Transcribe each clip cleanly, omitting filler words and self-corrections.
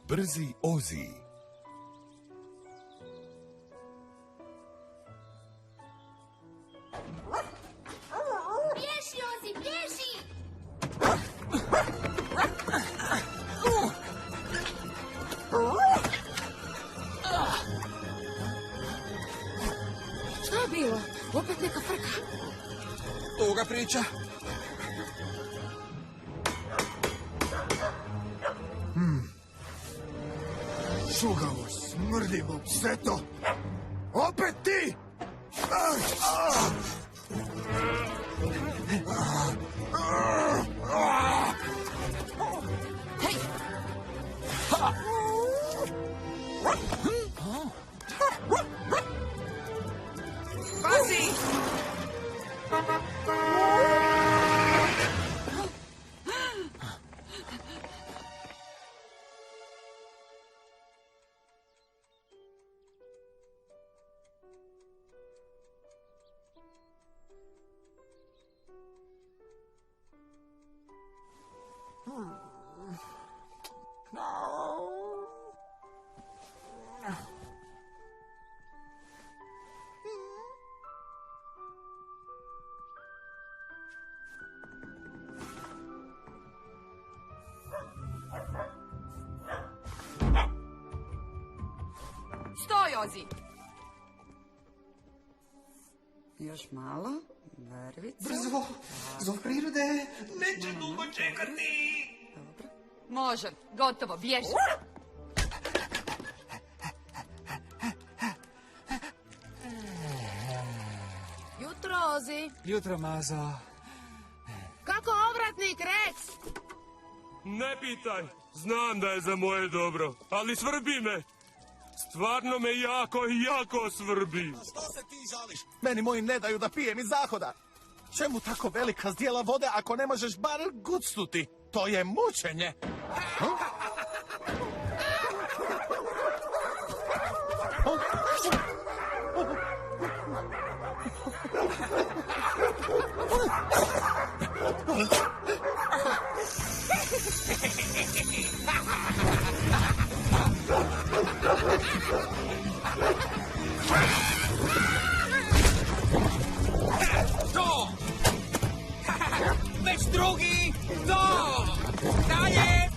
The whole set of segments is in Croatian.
Brzi Ozi. Bježi, Ozi, bježi! Šta je bilo? Opet neka frka. Duga priča. Šugavo, smrdimo, pseto! Opet ti! Pazi! Stoj, Ozi! Još malo. Vrvicu. Brzo! Zov prirode! Neće dugo čekati! Dobro. Može, gotovo, bježi. Jutro, Ozi. Jutro, Mazo. Kako obratnik, Rex? Ne pitaj, znam da je za moje dobro, ali svrbi me. Stvarno me jako svrbi. Što se ti žališ? Meni moji ne daju da pijem iz zahoda. Čemu tako velika zdjela vode ako ne možeš bar gucnuti? To je mučenje. To! Već drugi! To! Dalje!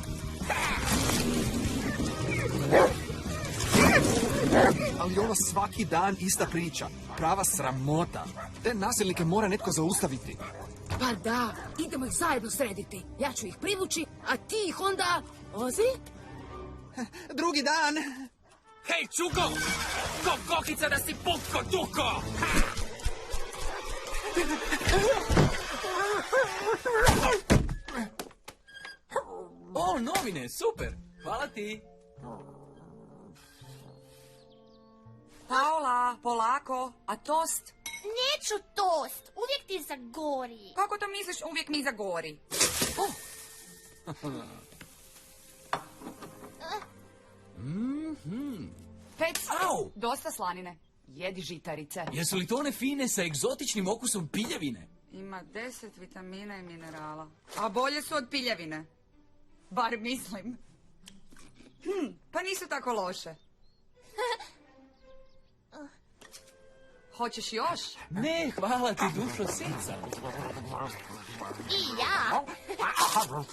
Ali ovo svaki dan ista priča. Prava sramota. Te nasilnike mora netko zaustaviti. Pa da, idemo ih zajedno srediti. Ja ću ih privući, a ti ih onda... Ozi? Drugi dan! Hej, čuko! Ko kokica da si pupko tuko! O, novine, super! Hvala ti! Paola, polako. A tost? Neću tost, uvijek ti zagori. Kako to misliš uvijek mi zagori? Pec, Au! dosta slanine. Jedi žitarice. Jesu li to one fine sa egzotičnim okusom piljevine? Ima 10 vitamina i minerala. A bolje su od piljevine. Bar mislim. Pa nisu tako loše. Hoćeš još? Ne, hvala ti, dušo sica. I ja. A.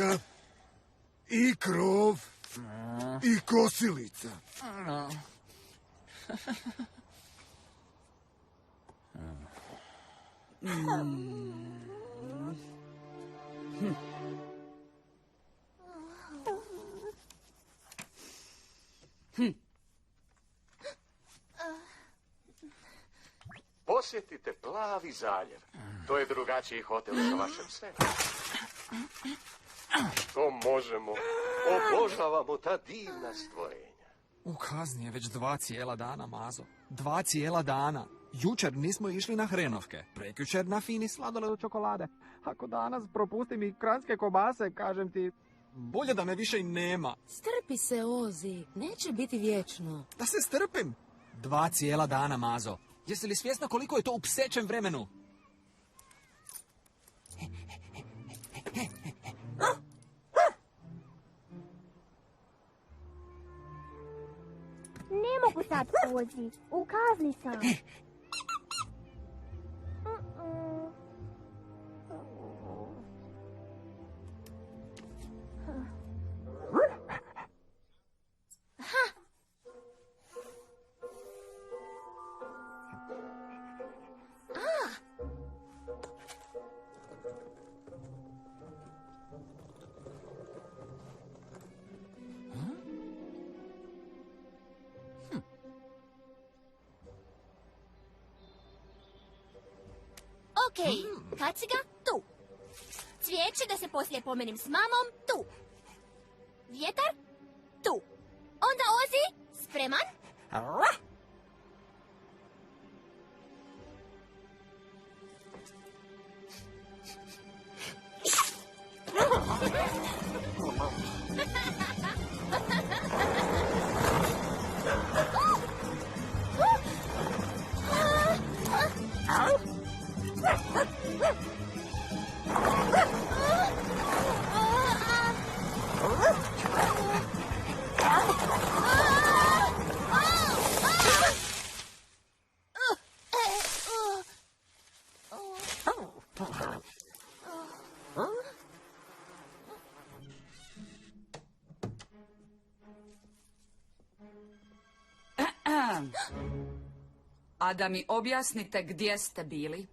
podloga, i krov, i kosilica. Posjetite Plavi zaljev. To je drugačiji hotel sa vašem setom. To možemo. Obožavamo ta divna stvorenja. U kazni je već 2 cijela dana, Mazo. 2 cijela dana. Jučer nismo išli na hrenovke. Prekjučer na fini sladoled od čokolade. Ako danas propustim i kranjske kobase, kažem ti, bolje da me više i nema. Strpi se, Ozi. Neće biti vječno. Da se strpim. 2 cijela dana, Mazo. Jesi li svjesna koliko je to u psećem vremenu? Ne mogu sad, Ozi. U kazni sam. Okej, kaciga tu. Cvijeće da se poslije pomerim s mamom tu. Vjetar tu. Onda Ozi, spreman? A da mi objasnite gdje ste bili?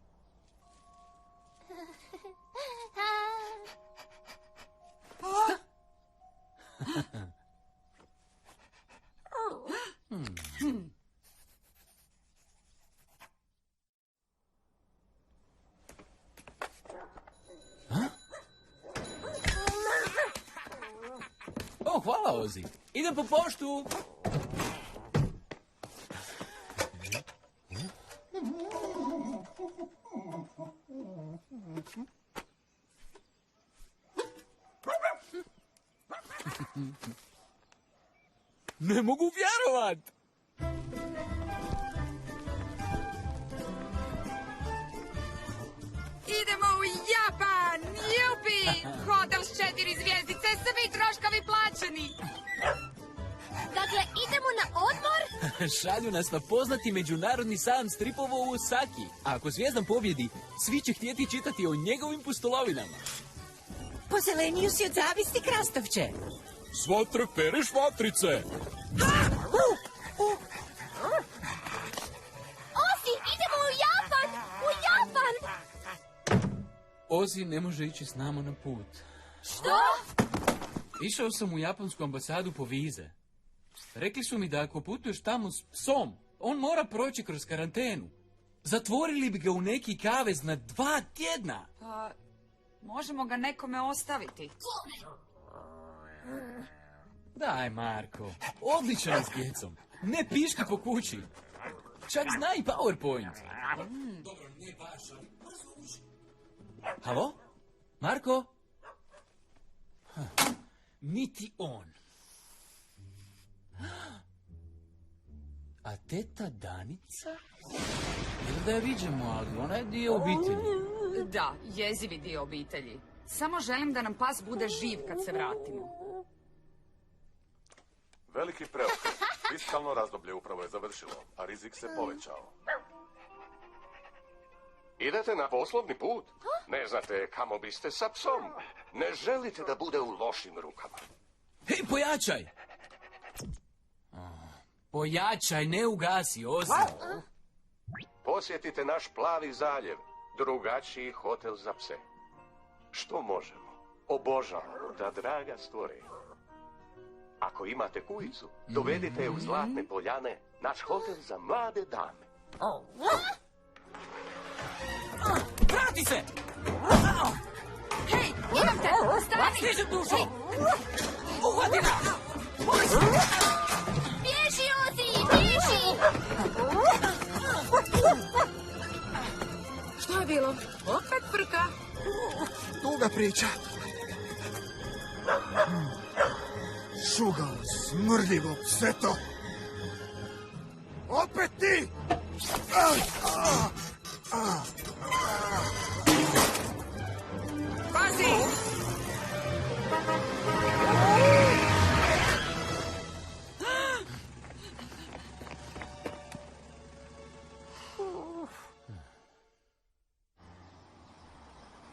O, hvala, Ozi. Idem po poštu. Ne mogu vjerovat! Idemo u Japan! Jupi! Hotel s 4 zvjezdice, svi troškovi plaćeni! Dakle, idemo na odmor? Šalju nas na poznati međunarodni sajam stripova u Osaki. A ako Zvijezdan pobjedi, svi će htjeti čitati o njegovim pustolovinama. Pozeleniju si od zavisti, Krastovče. Sva trperiš vatrice. Ozi, idemo u Japan! U Japan! Ozi ne može ići s nama na put. Što? Išao sam u japansku ambasadu po vize. Rekli su mi da ako putuješ tamo s psom, on mora proći kroz karantenu. Zatvorili bi ga u neki kavez na 2 tjedna. Pa, možemo ga nekome ostaviti. Daj, Marko, odličan je s djecom. Ne piški po kući. Čak zna i PowerPoint. Dobro, ne baš, ali brzo uči. Halo? Marko? Niti on. A teta Danica? Ili da je viđemo, ali ona je dio obitelji. Da, jezivi dio obitelji. Samo želim da nam pas bude živ kad se vratimo. Veliki preokret. Fiskalno razdoblje upravo je završilo, a rizik se povećao. Idete na poslovni put? Ne znate kamo biste sa psom. Ne želite da bude u lošim rukama. Hej, pojačaj! Pojačaj, ne ugasi, Ozi. Posjetite naš plavi zaljev, drugačiji hotel za pse. Što možemo? Obožavamo da draga stvore. Ako imate kujicu, dovedite je u Zlatne Poljane, naš hotel za mlade dame. Vrati se! Hej, imam te! Stani! Stižem dušu! Uhvati ga! Bježi, Ozi, bježi! Što je bilo? Opet frka? Duga priča. Šugalo, smrdljivo, sve to. Opet ti! Pazi!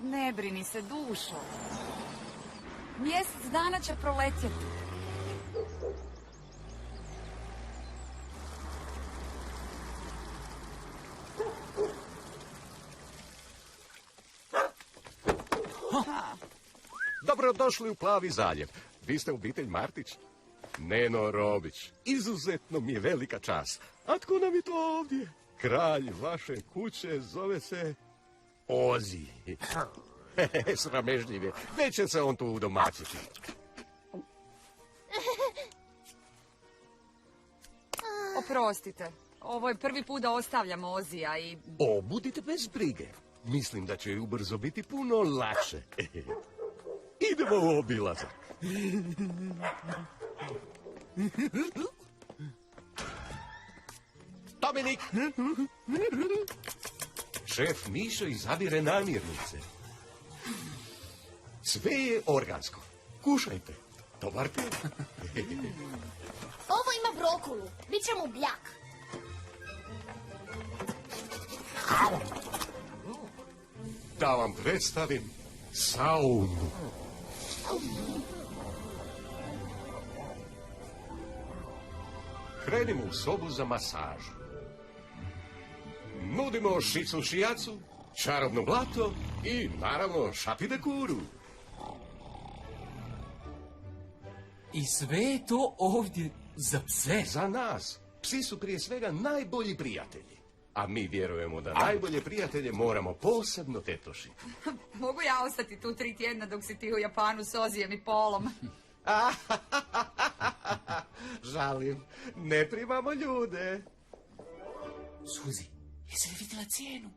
Ne brini se, dušo. Mjesec dana će proletjeti. Dobrodošli u Plavi zaljev. Vi ste obitelj Martić? Neno Robić. Izuzetno mi je velika čast. A tko nam je to ovdje? Kralj vaše kuće zove se Ozi. Sramežljiv je. Neće se on tu udomaćiti. Oprostite. Ovo je prvi put da ostavljamo Ozija i... O, budite bez brige. Mislim da će ubrzo biti puno lakše. Idemo u obilazak. Dominik! Šef Mišo izabire namirnice. Sve je organsko. Kušajte. Dobar te. Ovo ima brokulu. Biće mu bljak. Da vam predstavim saunu. Krenimo u sobu za masažu. Nudimo šicu šijacu, čarobno blato i, naravno, šapidekuru. I sve je to ovdje za pse. Za nas. Psi su prije svega najbolji prijatelji. A mi vjerujemo da najbolje prijatelje moramo posebno tetošiti. Mogu ja ostati tu 3 tjedna dok si ti u Japanu s Ozijem i Polom? Žalim, ne primamo ljude. Suzi, jesi li vidjela cijenu?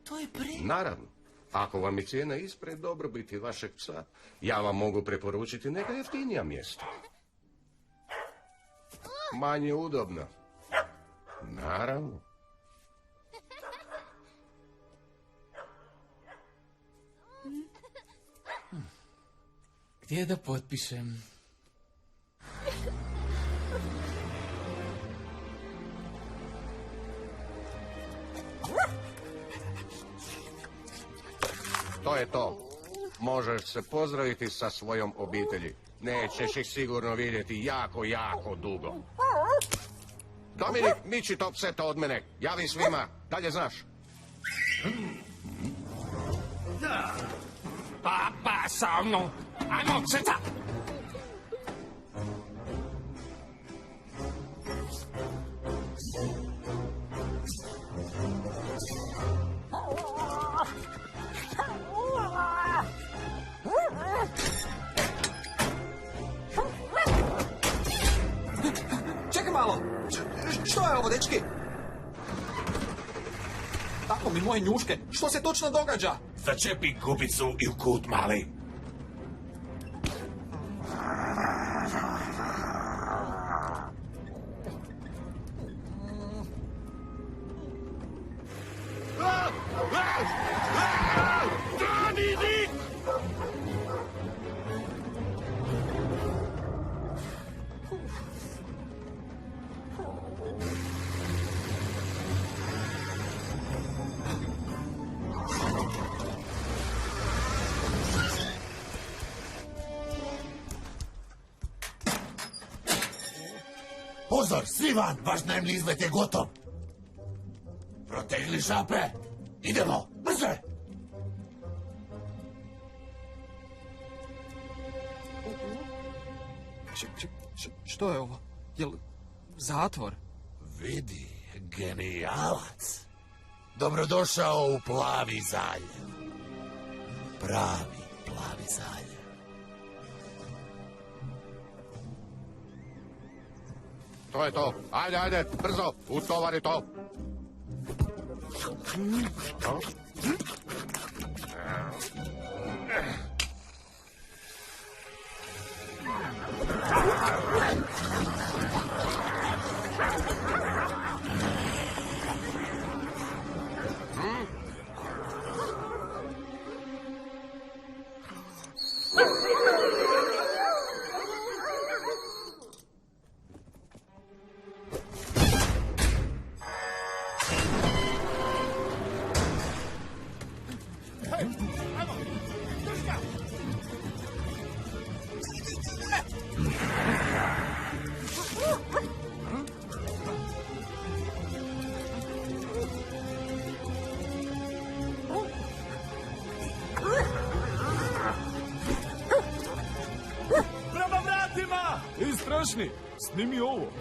To je Naravno. Ako vam je cijena ispred dobrobiti vašeg psa, ja vam mogu preporučiti neka jeftinija mjesta. Manje udobno. Naravno. Gdje da potpišem? To je to. Možeš se pozdraviti sa svojom obitelji. Nećeš ih sigurno vidjeti jako, jako dugo. Dominik, miči to pseto od mene. Javi svima. Dalje znaš. Papa sa mnom. Ajmo, pseta! Čekaj malo! Što je ovo, dečki? Tako mi moje njuške, što se točno događa? Začepi gubicu i u kut, mali. Pozor, svi van, vaš dnevni izlet je gotov. Protegli šape. Idemo, brže! Što je ovo? Jel zatvor? Vidi, genijalac. Dobrodošao u Plavi zaljev. Pravi Plavi zaljev. To je to. Ajde, brzo, utovari to. Prema vratima! Strašni, snimi ovo.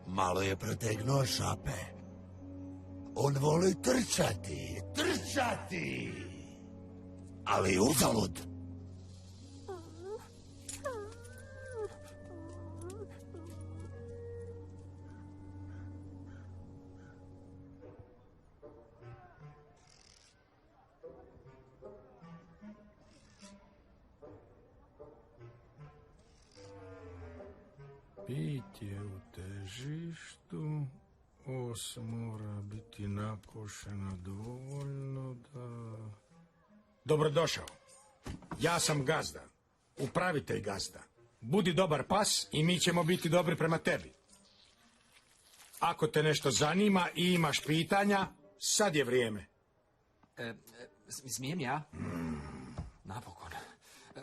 Malo je protegnuo šape. On voli trčati. Ali uzalud. Pitje u težištu, os mora biti nakošena dovoljno da... Dobrodošao. Ja sam gazda. Upravitelj gazda. Budi dobar pas i mi ćemo biti dobri prema tebi. Ako te nešto zanima i imaš pitanja, sad je vrijeme. Smijem ja? Napokon.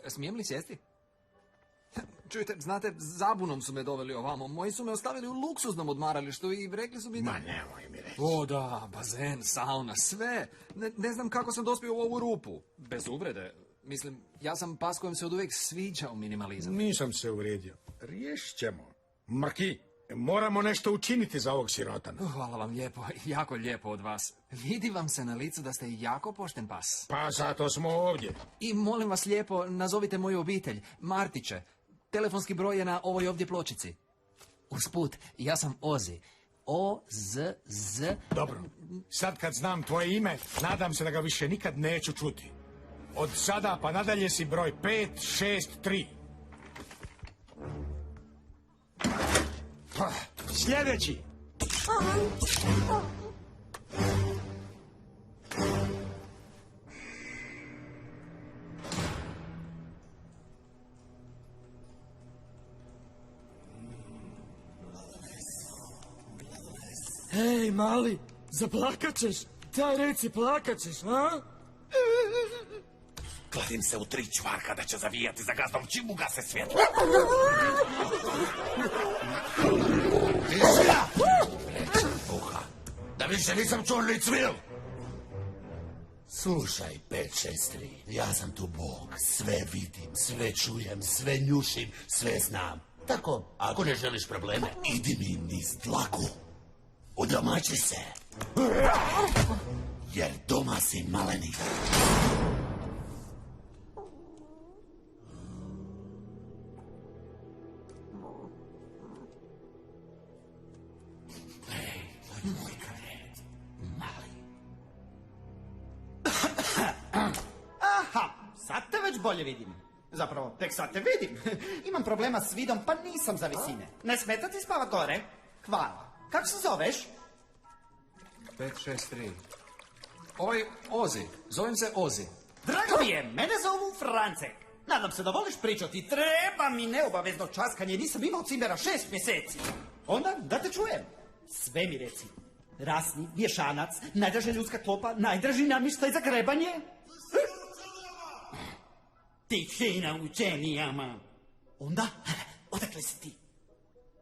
Smijem li sjesti? Čujte, znate, zabunom su me doveli ovamo. Moji su me ostavili u luksuznom odmaralištu i rekli su mi da... Ma nemoj mi reći. O da, bazen, sauna, sve. Ne znam kako sam dospio u ovu rupu. Bez uvrede. Mislim, ja sam pas kojem se oduvijek sviđao minimalizam. Nisam se uvrijedio. Riješit ćemo. Maki, moramo nešto učiniti za ovog sirotana. Hvala vam lijepo, jako lijepo od vas. Vidi vam se na licu da ste jako pošten pas. Pa zato smo ovdje. I molim vas lijepo, nazovite moju obitelj, Martiće. Telefonski broj je na ovoj ovdje pločici. Usput, ja sam Ozi. O-Z-Z... Dobro, sad kad znam tvoje ime, nadam se da ga više nikad neću čuti. Od sada pa nadalje si broj 563. Sljedeći! Hej, mali, zaplakat ćeš. Daj reci, plakat ćeš, a? Kladim se u 3 čvarka da će zavijati za gazdom čim ugase svjetlo. Tišina! Uha, da više nisam čuo ni cvil. Slušaj, 563, ja sam tu Bog. Sve vidim, sve čujem, sve njušim, sve znam. Tako, ako ne želiš probleme, idi mi niz dlaku. Udomaći se. Jer doma si maleni. Aha, sad te već bolje vidim. Zapravo, tek sad te vidim. Imam problema s vidom, pa nisam za visine. Ne smeta ti spavat gore? Hvala. Kako se zoveš? 563. Oj, Ozi. Zovem se Ozi. Drago mi je, mene zovu Francek. Nadam se da voliš pričati. Treba mi neobavezno časkanje, nisam imao cimbera 6 mjeseci. Onda, da te čujem. Sve mi reci. Rasni, vješanac, najdraža ljudska klopa, najdraži namještaj za grebanje. Tišina učenijama. Onda, odakle si ti?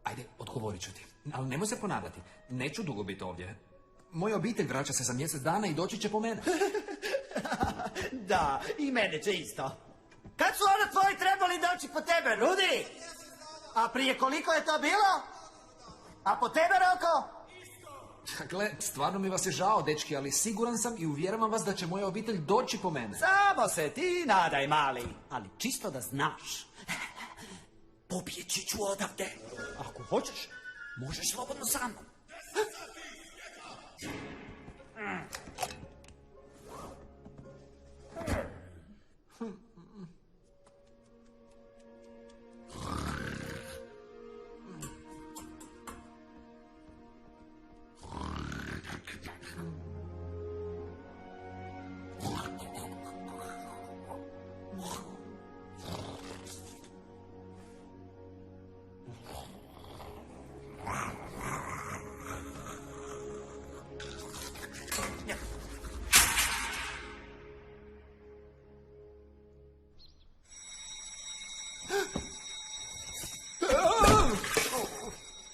Ajde, odgovorit ću ti. Ali nemoj se ponavljati. Neću dugo biti ovdje. Moja obitelj vraća se za mjesec dana i doći će po mene. Da, i mene će isto. Kad su ono tvoji trebali doći po tebe, Rudi? A prije koliko je to bilo? A po tebe, Roko? Dakle, stvarno mi vas je žao, dečki, ali siguran sam i uvjeravam vas da će moja obitelj doći po mene. Samo se ti nadaj, mali. Ali čisto da znaš. Pobjeći ću odavde. Ako hoćeš, možeš slobodno sa mnom.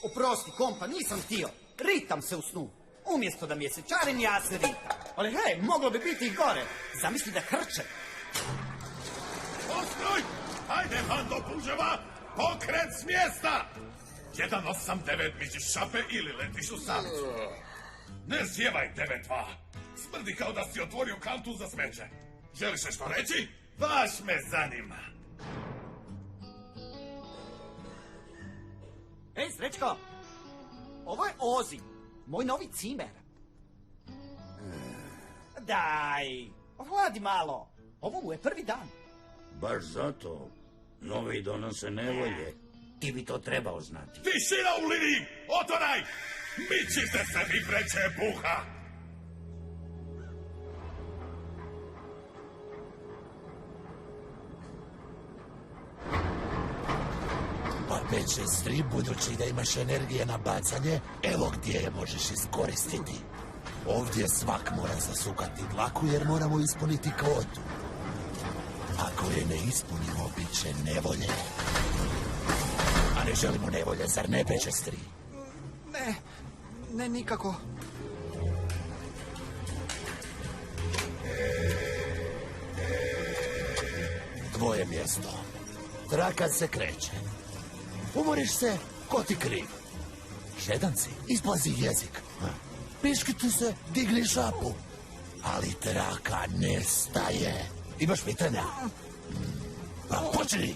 Oprosti, kompa, nisam htio. Ritam se u snu. Umjesto da mjesečarim, ja se ritam. Ali hej, moglo bi biti i gore. Zamisli da hrče. Ostroj! Hajde, bando puževa! Pokret s mjesta! 189 miđiš šape ili letiš u samicu. Ne sjevaj 9-2. Smrdi kao da si otvorio kantu za smeće. Želiš nešto reći? Baš me zanima. Ej, Srećko! Ovo je Ozi, moj novi cimer. Daj, ohladi malo. Ovo mu je prvi dan. Baš zato. Novi donose nevolje. Ti bi to trebao znati. Tišina u liniji! Otvaraj! Mičite se, vi preće buha! Pa peče stri, budući da imaš energije na bacanje, evo gdje je možeš iskoristiti. Ovdje svak mora zasukati dlaku jer moramo ispuniti kvotu. Ako je ne ispunimo, bit će nevolje. A ne želimo nevolje, zar ne, peče stri? Ne, nikako. Tvoje mjesto. Traka se kreće. Umoriš se, ko ti kriv? Žedan si, isplazi jezik. Piškitu se, digni šapu. Ali traka nestaje. Imaš pitanja? Pa počni!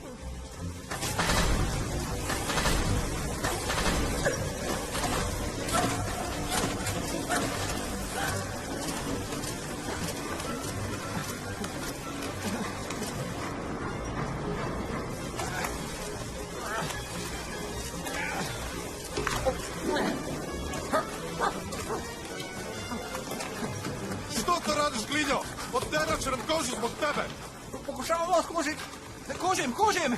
Što to radiš, Glinjo? Odderač će nam kožu zbog tebe. Pokušavam vas kužit. Kužim.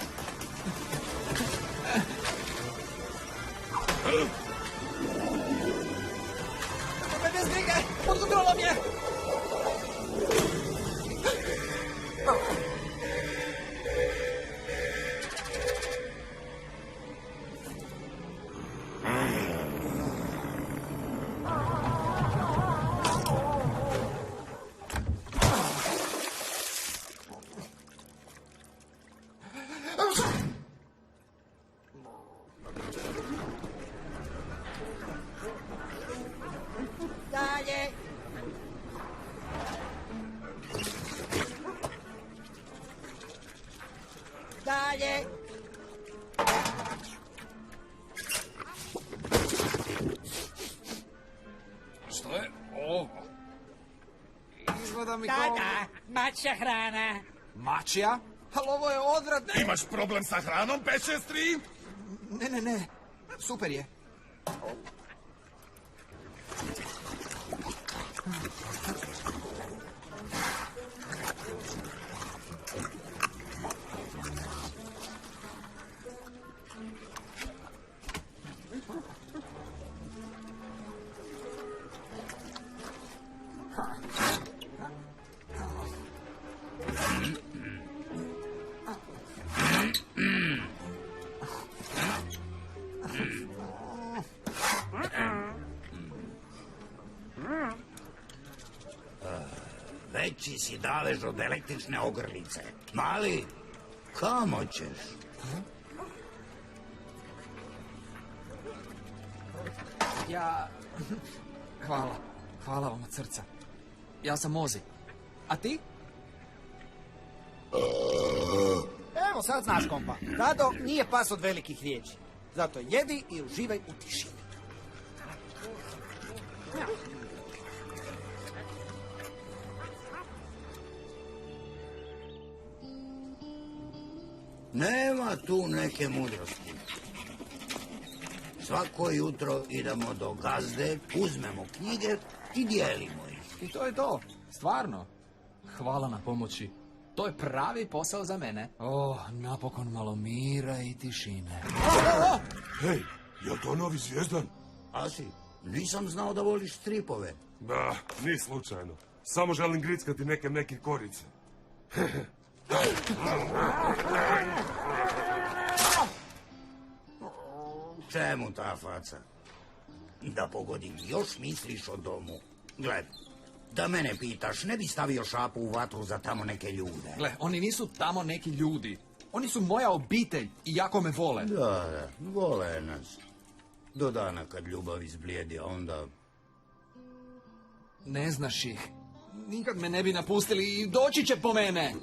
Bez brige, pod kontrolom je. Dalje. Dalje. Što je ovo? Izgleda mi Da, kao... da, mačja hrana. Mačja? Ali ovo je odvratno. Imaš problem sa hranom, peče stri? Ne. Super je. Veći si davež od električne ogrlice. Mali, kamo ćeš? Ja... Hvala vam od srca. Ja sam Ozi. A ti? Evo sad znaš, kompa. Dado nije pas od velikih riječi. Zato jedi i uživaj u tišini. Nema tu neke mudrosti. Svako jutro idemo do gazde, uzmemo knjige i dijelimo ih. I to je to. Stvarno. Hvala na pomoći. To je pravi posao za mene. Napokon malo mira i tišine. Hej, je to novi Zvijezdan? Asi, nisam znao da voliš stripove. Da, ni slučajno. Samo želim grickati neke korice. Čemu ta faca? Da pogodim, još misliš o domu. Gled, da mene pitaš, ne bi stavio šapu u vatru za tamo neke ljude. Gle, oni nisu tamo neki ljudi. Oni su moja obitelj i jako me vole. Da, vole nas. Do dana kad ljubav izblijedi, a onda... Ne znaš ih. Nikad me ne bi napustili i doći će po mene.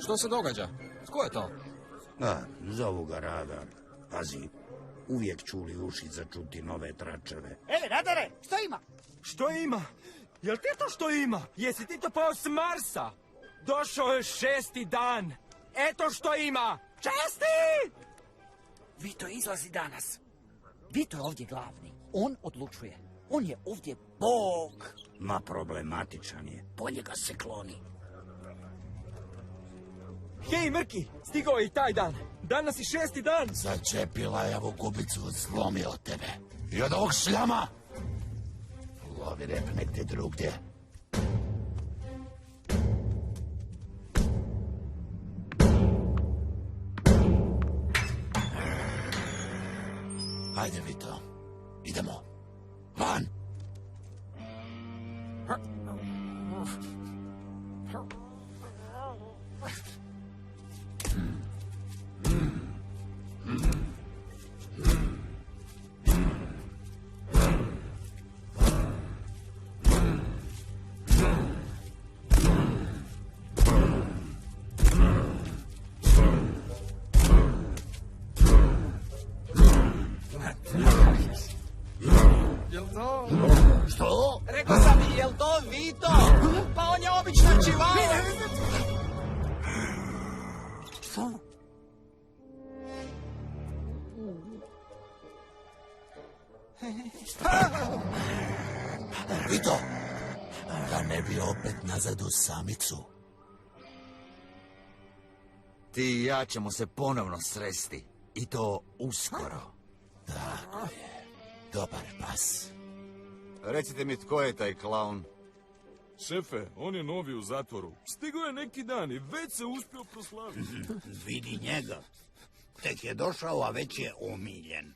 Što se događa? Tko je to? Zovu ga Radar. Pazi, uvijek čuli uši za čuti nove tračeve. Radare, što ima? Što ima? Jel ti to što ima? Jesi ti to pao s Marsa? Došao je 6. dan. Eto što ima. Časti! Vito izlazi danas. Vito je ovdje glavni. On odlučuje. On je ovdje Bog. Ma problematičan je. Bolje ga se kloni. Hej, Mrki, stigao je i taj dan. Danas je 6. dan. Začepila je ovu gubicu, slomio tebe. I od ovog šljama. Lovi rep negdje drugdje. Ajde, Vito. Idemo. Van. Jel to? Što? Rekao sam mi, jel to Vito? Pa on je običan čivao. Što? Vito, da ne bi opet nazad u samicu. Ti i ja ćemo se ponovno sresti. I to uskoro. Tako je. Dobar pas. Recite mi tko je taj klaun? Šefe, on je novi u zatvoru. Stigao je neki dan i već se uspio proslaviti. Vidi njega. Tek je došao, a već je omiljen.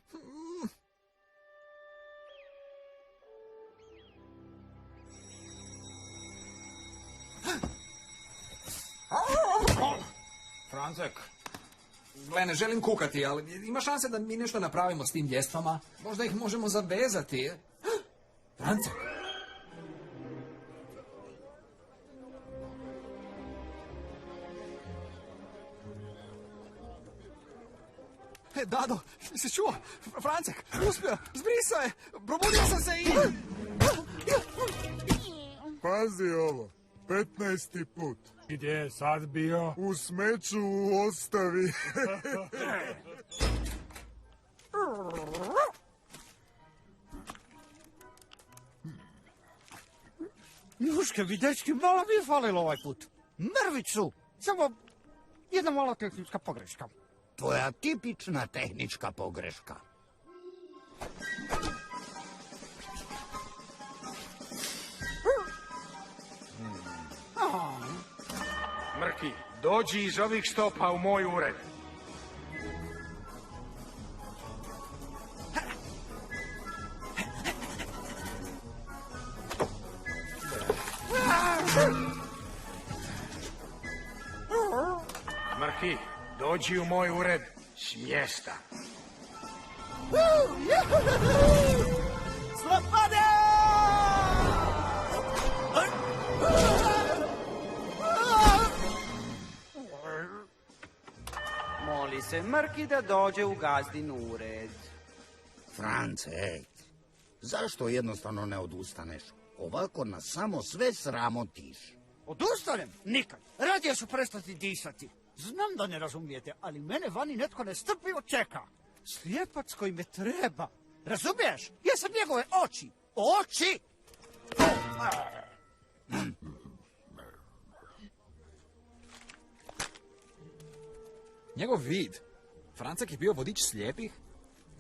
Francek. Gle, ne želim kukati, ali ima šanse da mi nešto napravimo s tim ljestvama. Možda ih možemo zavezati. Francek. Dado, si čuo? Francek, uspio, zbrisao je, probudio sam se i... Pazi ovo, 15. put. Gdje je sad bio? U smeću u ostavi. Njuške mi, dečki, malo mi je falilo ovaj put. Mrvicu, samo jedna mala tehnička pogreška. Tvoja tipična tehnička pogreška. Mrki, dođi iz ovih štopa u moj ured. Mrki, dođi u moj ured s mjesta. Slobode! Moli se Mrki da dođe u gazdin ured. France, ej, zašto jednostavno ne odustaneš? Ovako nas samo sve sramotiš. Odustanem? Nikad. Radije ću prestati disati. Znam da ne razumijete, ali mene vani netko nestrpljivo čeka. Slijepac koji me treba. Razumiješ? Jesam njegove oči. Oči! Njegov vid. Francak je bio vodič slijepih?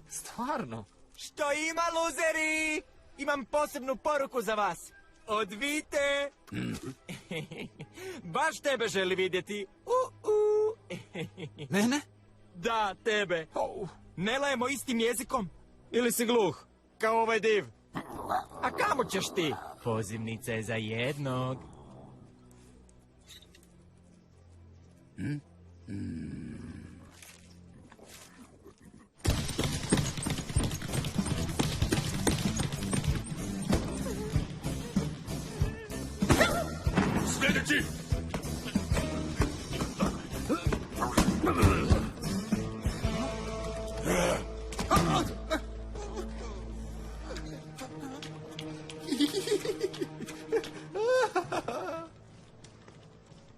Stvarno? Što ima, luzeri? Imam posebnu poruku za vas. Odvite! Baš tebe želi vidjeti. Mene? Da, tebe. Ne lajemo istim jezikom? Ili si gluh? Kao ovaj div. A kamo ćeš ti? Pozivnica je za jednog. Sljedeći!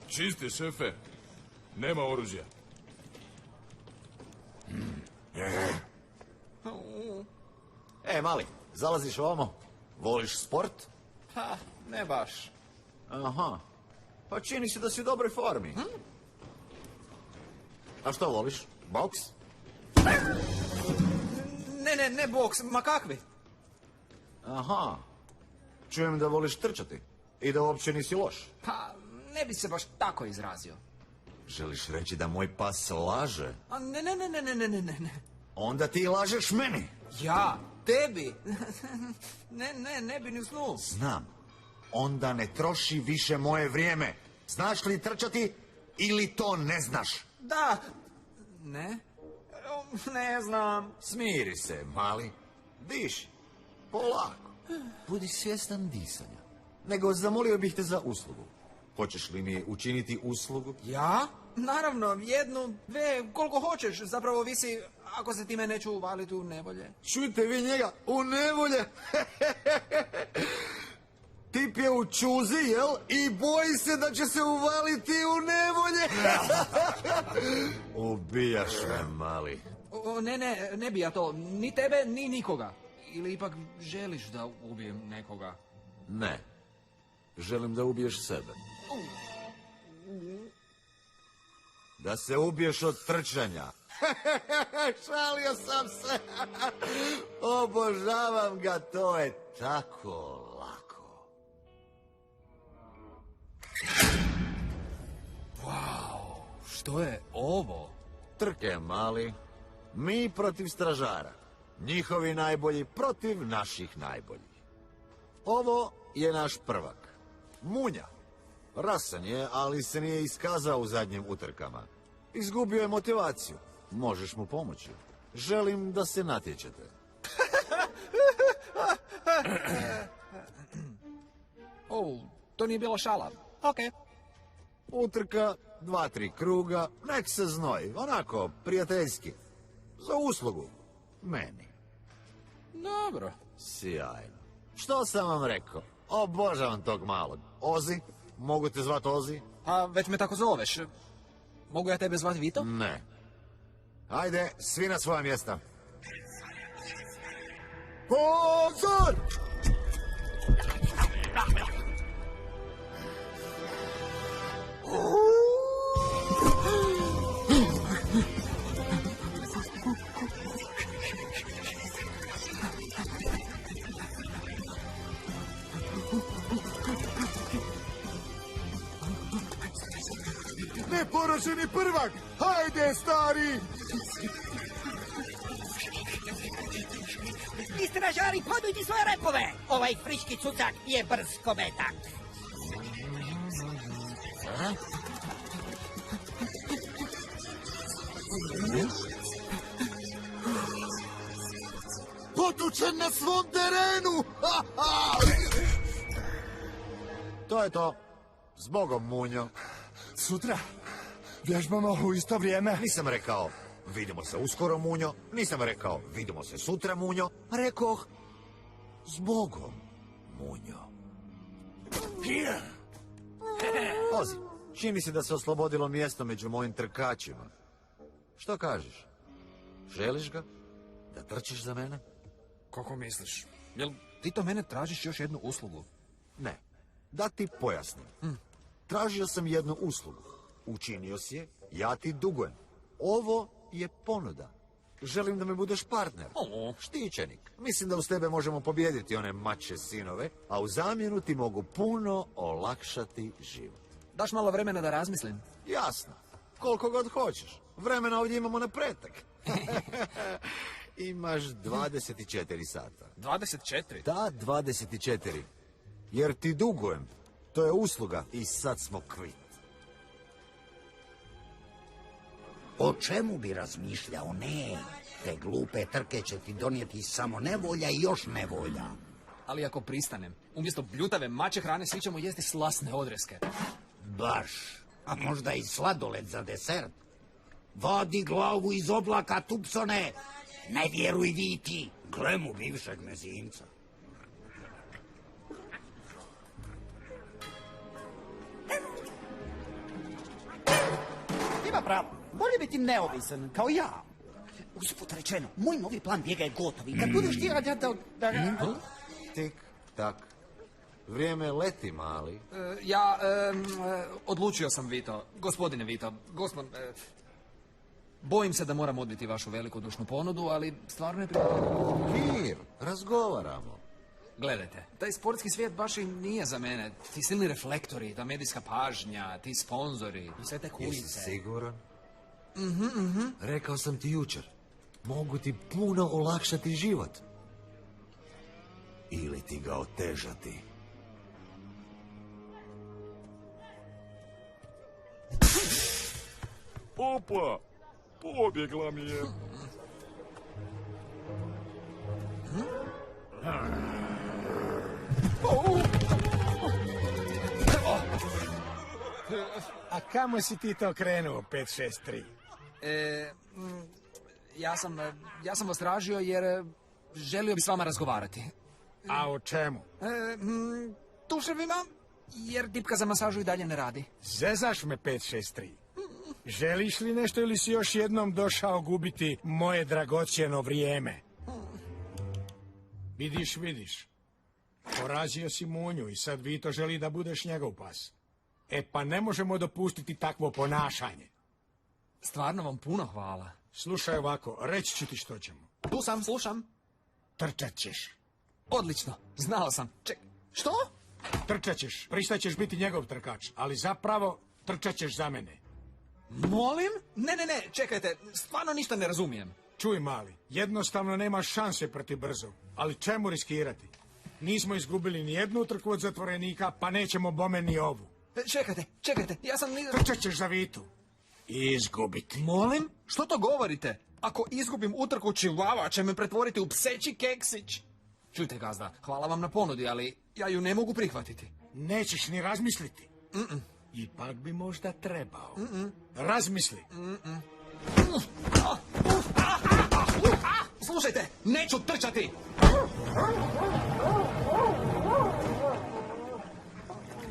Čisti, šefe. Nema oružja. Mali, zalaziš ovamo? Voliš sport? Ha, ne baš. Aha. Pa čini se da si u dobroj formi. A što voliš? Boks? Ne boks, ma kakvi? Aha. Čujem da voliš trčati i da uopće nisi loš. Pa, ne bi se baš tako izrazio. Želiš reći da moj pas laže? A ne. Onda ti lažeš meni. Ja? Tebi? ne bi ni u snu. Znam. Onda ne troši više moje vrijeme. Znaš li trčati ili to ne znaš? Da. Ne znam. Smiri se, mali. Diši. Polako. Budi svjestan disanja. Nego zamolio bih te za uslugu. Hoćeš li mi učiniti uslugu? Ja? Naravno, 1, 2, koliko hoćeš. Zapravo visi ako se time neću uvaliti u nevolje. Čujte vi njega, u nevolje? Tip je u čuzi, jel? I boji se da će se uvaliti u nevolje. Ubijaš me, mali. Ne bi ja to. Ni tebe, ni nikoga. Ili ipak želiš da ubijem nekoga? Ne. Želim da ubiješ sebe. Da se ubiješ od trčanja. Šalio sam se. Obožavam ga, to je tako lako. Wow, što je ovo? Trke, mali. Mi protiv stražara. Njihovi najbolji protiv naših najboljih. Ovo je naš prvak. Munja. Rasan je, ali se nije iskazao u zadnjim utrkama. Izgubio je motivaciju. Možeš mu pomoći. Želim da se natječete. To nije bilo šala. Okej. Utrka, 2-3 kruga, nek se znoji. Onako, prijateljski. Za uslugu. Meni. Dobro. Sjajno. Što sam vam rekao? Obožavam tog malog. Ozi? Mogu te zvati Ozi? A već me tako zoveš. Mogu ja tebe zvati Vito? Ne. Ajde, svi na svoja mjesta. Pozor! neporaženi prvak! Hajde, stari! Stražari, podujte svoje repove! Ovaj friški cucak je brz kometak. Potučen na svom terenu! To je to. Zbogom, Munjo. Sutra vježbamo u isto vrijeme. Nisam rekao vidimo se uskoro, Munjo. Nisam rekao vidimo se sutra, Munjo. Rekoh zbogom, Munjo. Ozi, čini se da se oslobodilo mjesto među mojim trkačima. Što kažeš? Želiš ga? Da trčiš za mene? Kako misliš? Jel ti to mene tražiš još jednu uslugu? Ne. Da ti pojasnim. Tražio sam jednu uslugu. Učinio si je, ja ti dugujem. Ovo je ponuda. Želim da mi budeš partner. Štićenik. Mislim da uz tebe možemo pobijediti one mače sinove, a u zamjenu ti mogu puno olakšati život. Daš malo vremena da razmislim? Jasno. Koliko god hoćeš. Vremena ovdje imamo na pretek. Imaš 24 sata. 24? Da, 24. Jer ti dugujem. To je usluga i sad smo kvit. O čemu bi razmišljao? Ne, te glupe trke će ti donijeti samo nevolja i još nevolja. Ali ako pristanem, umjesto bljutave mače hrane svi ćemo jesti slasne odreske. Baš, a možda i sladoled za desert. Vadi glavu iz oblaka, Tupsone. Ne vjeruj Viti, gle mu bivšeg mezinca. Ima pravo, bolje biti neovisan, kao ja. Usput rečeno, moj novi plan bijega je gotov i kad budeš ti da... Tik, tak. Vrijeme leti, mali. Odlučio sam, Vito. Gospodine Vito, bojim se da moram odbiti vašu velikodušnu ponudu, ali stvarno je prihvatno. Mir, razgovaramo. Gledajte, taj sportski svijet baš i nije za mene. Ti silni reflektori, ta medijska pažnja, ti sponzori i sve te kulice. Jesi siguran? Rekao sam ti jučer. Mogu ti puno olakšati život. Ili ti ga otežati. Opa! Pobjegla mi je. A kamo si ti to krenuo, 563? Ja sam vas tražio jer želio bi s vama razgovarati. A o čemu? Tuševima, jer tipka za masažu i dalje ne radi. Zezaš me, 563. Želiš li nešto ili si još jednom došao gubiti moje dragocjeno vrijeme? Vidiš. Porazio si Munju i sad Vito želi da budeš njegov pas. E pa ne možemo dopustiti takvo ponašanje. Stvarno vam puno hvala. Slušaj ovako, reći ću ti što ćemo. Tu sam, slušam. Trčat ćeš. Odlično, znao sam. Što? Trčat ćeš, pristaćeš biti njegov trkač, ali zapravo trčat ćeš za mene. Molim? Ne, čekajte, stvarno ništa ne razumijem. Čuj, mali, jednostavno nema šanse protiv brzog, ali čemu riskirati? Nismo izgubili ni jednu utrku od zatvorenika, pa nećemo bome ni ovu. Čekajte, ja sam... Trčat ćeš za Vitu. I izgubiti. Molim? Što to govorite? Ako izgubim utrku, Čivava će me pretvoriti u pseći keksić. Čujte, gazda, hvala vam na ponudi, ali ja ju ne mogu prihvatiti. Nećeš ni razmisliti. Ipak bi možda trebao. Razmisli. Slušajte, neću trčati!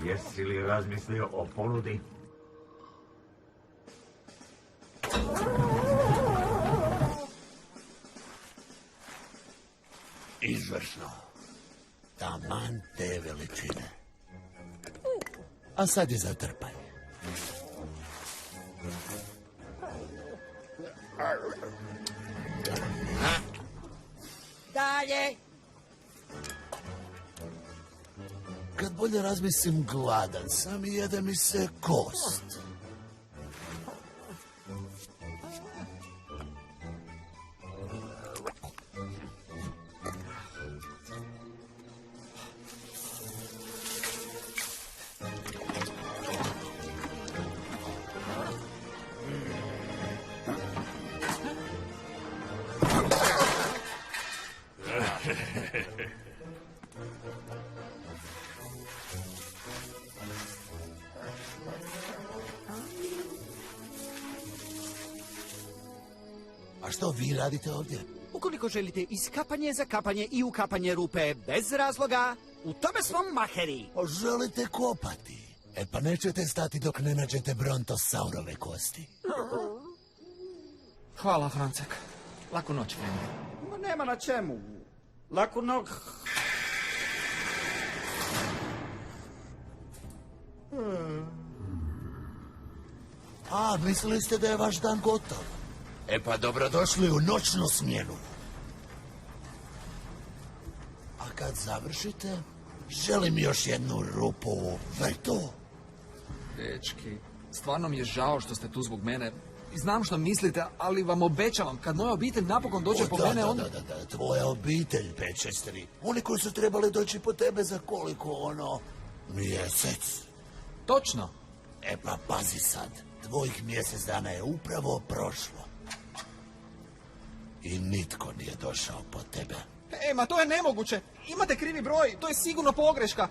Jesi li razmislio o ponudi? Izvrsno. Taman te veličine. A sad je zatrpaj. Dalje. Kad bolje razmislim, gladan sam i jede mi se kost. A što vi radite ovdje? Ukoliko želite iskapanje, zakapanje i ukapanje rupe bez razloga, u tome smo maheri. Želite kopati? E pa nećete stati dok ne nađete brontosaurove kosti. Hvala, Francek. Laku noć, Fenrir. Ma nema na čemu. Laku noć. A, mislili ste da je vaš dan gotov? E pa dobrodošli u noćnu smjenu. A kad završite, želim još jednu rupu u vrtu. Dečki, stvarno mi je žao što ste tu zbog mene. I znam što mislite, ali vam obećavam, kad moja obitelj napokon dođe po mene, onda... Da, tvoja obitelj, Pečestri. Oni koji su trebali doći po tebe za koliko, mjesec. Točno. E pa pazi sad, tvojih mjesec dana je upravo prošlo. I nitko nije došao po tebe. Ma to je nemoguće. Imate krivi broj, to je sigurno pogreška.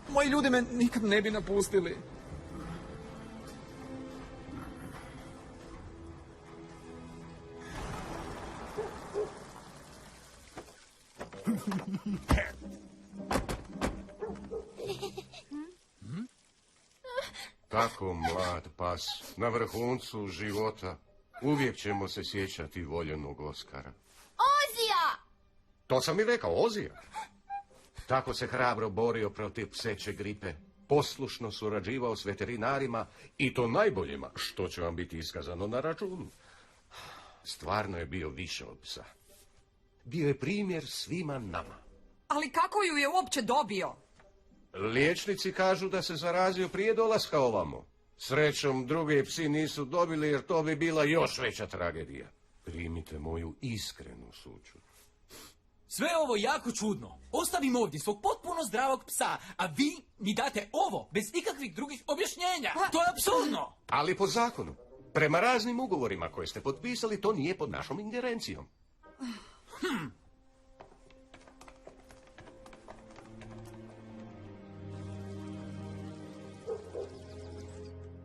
Moji ljudi me nikad ne bi napustili. Tako mlad pas, na vrhuncu života, uvijek ćemo se sjećati voljenog Oskara. Ozija! To sam i rekao, Ozija. Tako se hrabro borio protiv pseće gripe, poslušno surađivao s veterinarima i to najboljima, što će vam biti iskazano na računu. Stvarno je bio više od psa. Bio je primjer svima nama. Ali kako ju je uopće dobio? Liječnici kažu da se zarazio prije dolaska ovamo. Srećom, drugi psi nisu dobili jer to bi bila još veća tragedija. Primite moju iskrenu sućut. Sve je ovo jako čudno. Ostavim ovdje svog potpuno zdravog psa, a vi mi date ovo bez ikakvih drugih objašnjenja. To je apsurdno. Ali po zakonu. Prema raznim ugovorima koje ste potpisali, to nije pod našom ingerencijom.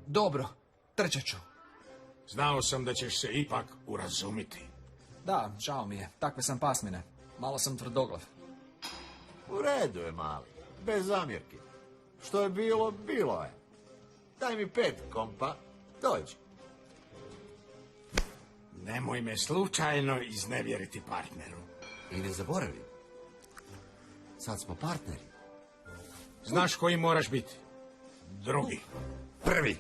Dobro, trčat ću. Znao sam da ćeš se ipak urazumiti. Da, žao mi je. Takve sam pasmine. Malo sam tvrdoglav. U redu je, mali. Bez zamjerki. Što je bilo, bilo je. Daj mi 5 kompa. Dođi. Nemoj me slučajno iznevjeriti partneru. I ne zaboravi. Sad smo partneri. Znaš koji moraš biti? Drugi. Prvi.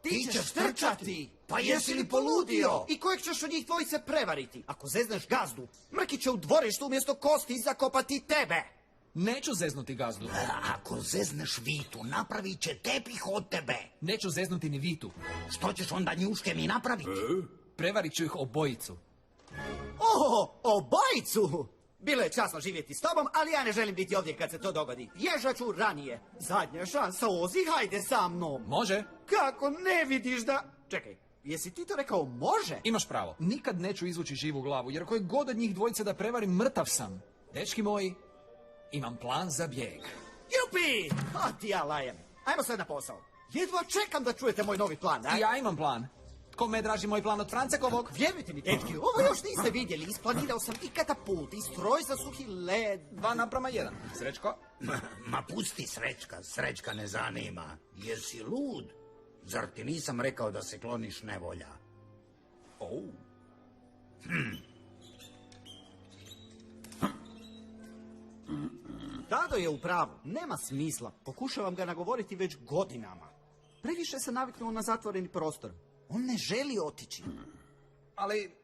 Ti ćeš trčati! Pa jesi li poludio? I kojeg ćeš od njih dvojice prevariti? Ako zezneš gazdu, Mrki će u dvorištu umjesto kosti zakopati tebe! Neću zeznuti gazdu. Ako zezneš Vitu, napravit će tepih od tebe. Neću zeznuti ni Vitu. Što ćeš onda njuške mi napraviti? Prevarit ću ih obojicu. Obojicu! Bilo je časno živjeti s tobom, ali ja ne želim biti ovdje kad se to dogodi. Ježat ću ranije. Zadnja šansa, Ozi, hajde sa mnom. Može. Kako ne vidiš da... Čekaj, jesi ti to rekao može? Imaš pravo. Nikad neću izvući živu glavu, jer koji god od njih dvojice da prevarim, mrtav sam. Dečki moji, imam plan za bijeg. Jupi! A ti ja lajem. Ajmo sad na posao. Jedva čekam da čujete moj novi plan, a? I ja imam plan. Tko me draži moj plan od Francekovog? Vjerujte mi, dečki, ovo još niste vidjeli. Isplanirao sam i katapult, i stroj za suhi led. 2:1. Srećko? Ma pusti Srećka, Srećka ne zanima. Jesi lud? Zar ti nisam rekao da se kloniš nevolja? Dado je u pravu. Nema smisla. Pokušavam ga nagovoriti već godinama. Previše se naviknuo na zatvoreni prostor. On ne želi otići. Ali...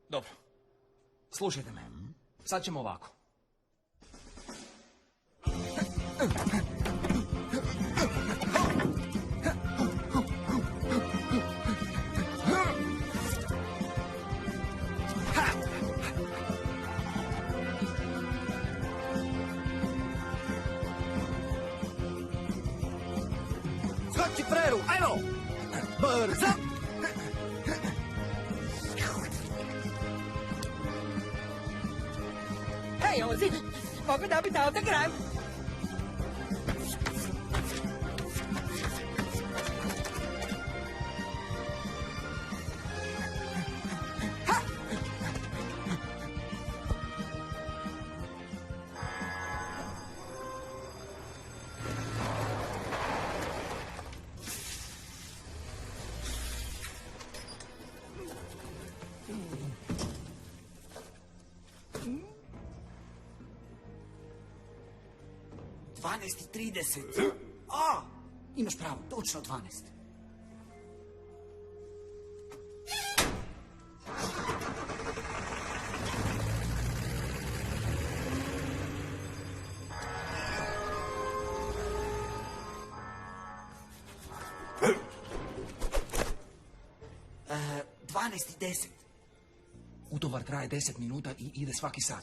Dobro. Slušajte me. Sad ćemo ovako. Skoči freru, ajmo! Brzo! Hej, Ozi, mogu dobiti autogram? i 30. A, imaš pravo, točno 12. E, 12:10. Utovar traje 10 minuta i ide svaki sat.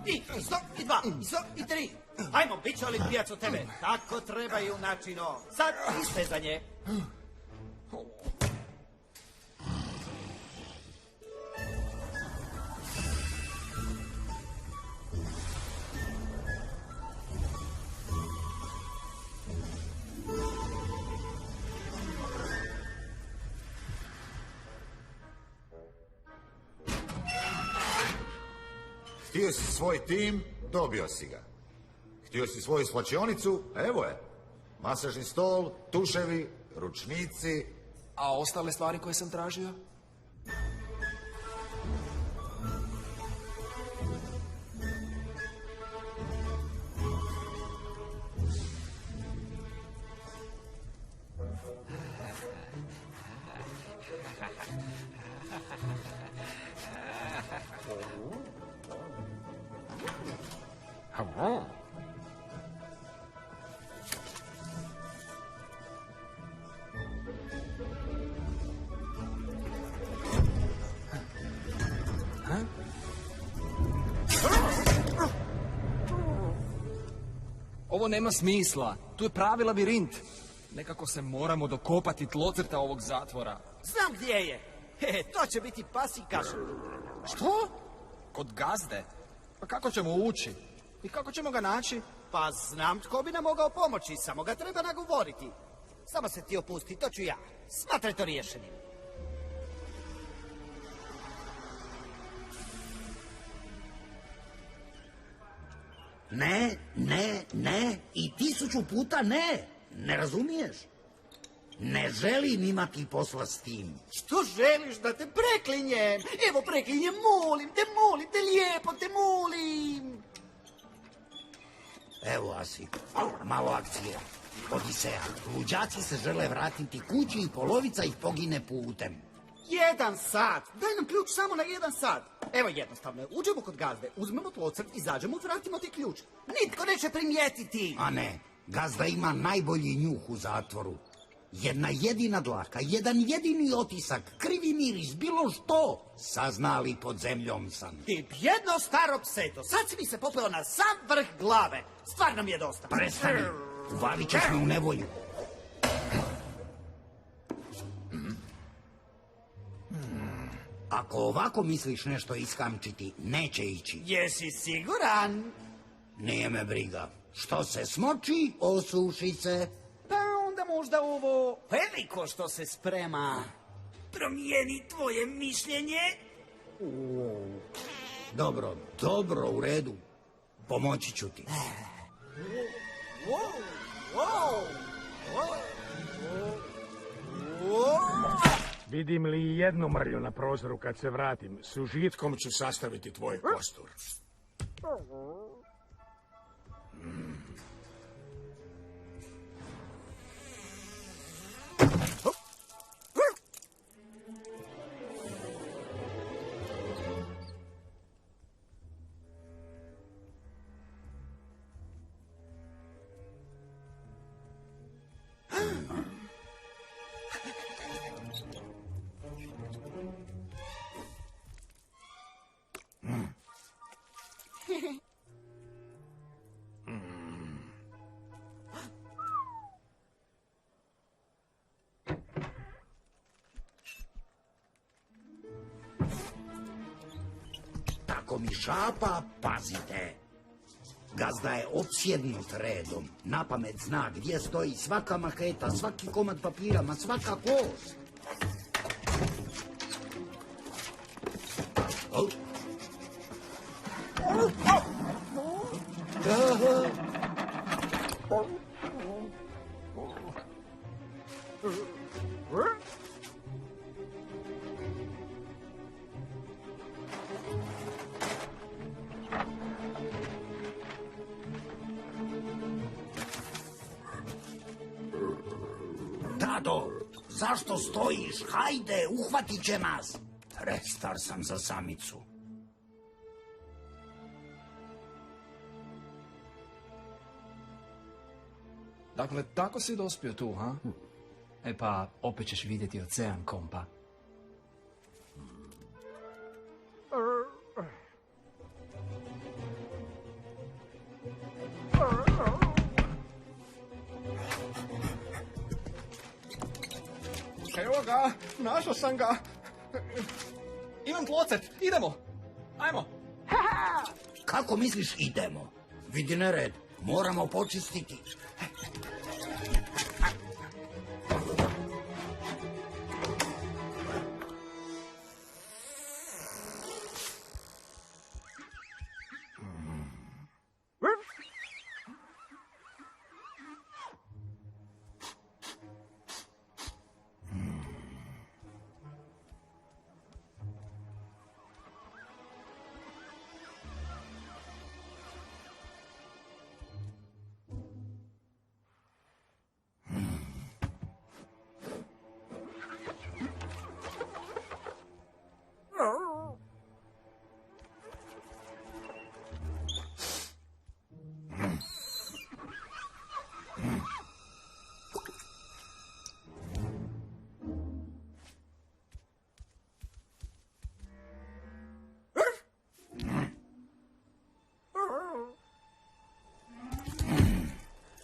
I 100, i 2, i 100, i 3. Hajmo, bit će olimpijac od tebe. Tako trebaju načino. Sad istezanje. Htio si svoj tim, dobio si ga. Htio si svoju svlačionicu, evo je. Masažni stol, tuševi, ručnici. A ostale stvari koje sam tražio? Ovo nema smisla. Tu je pravi labirint. Nekako se moramo dokopati tlocrta ovog zatvora. Znam gdje je. To će biti pasji kašalj. Što? Kod gazde? Pa kako ćemo ući? I kako ćemo ga naći? Pa znam tko bi nam mogao pomoći, samo ga treba nagovoriti. Samo se ti opusti, to ću ja. Smatraj to riješenim. Ne, ne, ne i 1000 puta ne. Ne razumiješ? Ne želim imati posla s tim. Što želiš da te preklinjem? Evo preklinjem, molim te lijepo te molim. Evo, Asi, malo akcije. Odiseja, luđaci se žele vratiti kući i polovica ih pogine putem. 1 sat. Daj nam ključ samo na 1 sat. Evo jednostavno, uđemo kod gazde, uzmemo tlocrt, izađemo i vratimo ti ključ. Nitko neće primijetiti. A ne, gazda ima najbolji njuh u zatvoru. Jedna jedina dlaka, jedan jedini otisak, krivi miris, bilo što. Saznali pod zemljom sam. Ti jedno staro pseto, sad si mi se popeo na sam vrh glave. Stvarno mi je dosta. Prestani, uvalit ćeš me u nevolju. Ako ovako misliš nešto iskamčiti, neće ići. Jesi siguran? Nije me briga. Što se smoči, osuši se. Pa onda možda ovo veliko što se sprema promijeni tvoje mišljenje? Dobro, u redu. Pomoći ću ti. Vidim li jednu mrlju na prozoru kad se vratim, s užitkom ću sastaviti tvoj kostur. Ako mi šapa, pazite. Gazda je opsjednut redom. Napamet zna gdje stoji svaka maketa, svaki komad papira, ma svaka kost. Dado, zašto stojiš? Hajde, uhvatit će nas. Prestar sam za samicu. Dakle, tako si dospio tu, ha? E pa, opet ćeš vidjeti ocean, kompa. Evo ga, našao sam ga. Imam tlocet, idemo. Ajmo. Kako misliš idemo? Vidi nered, moramo počistiti.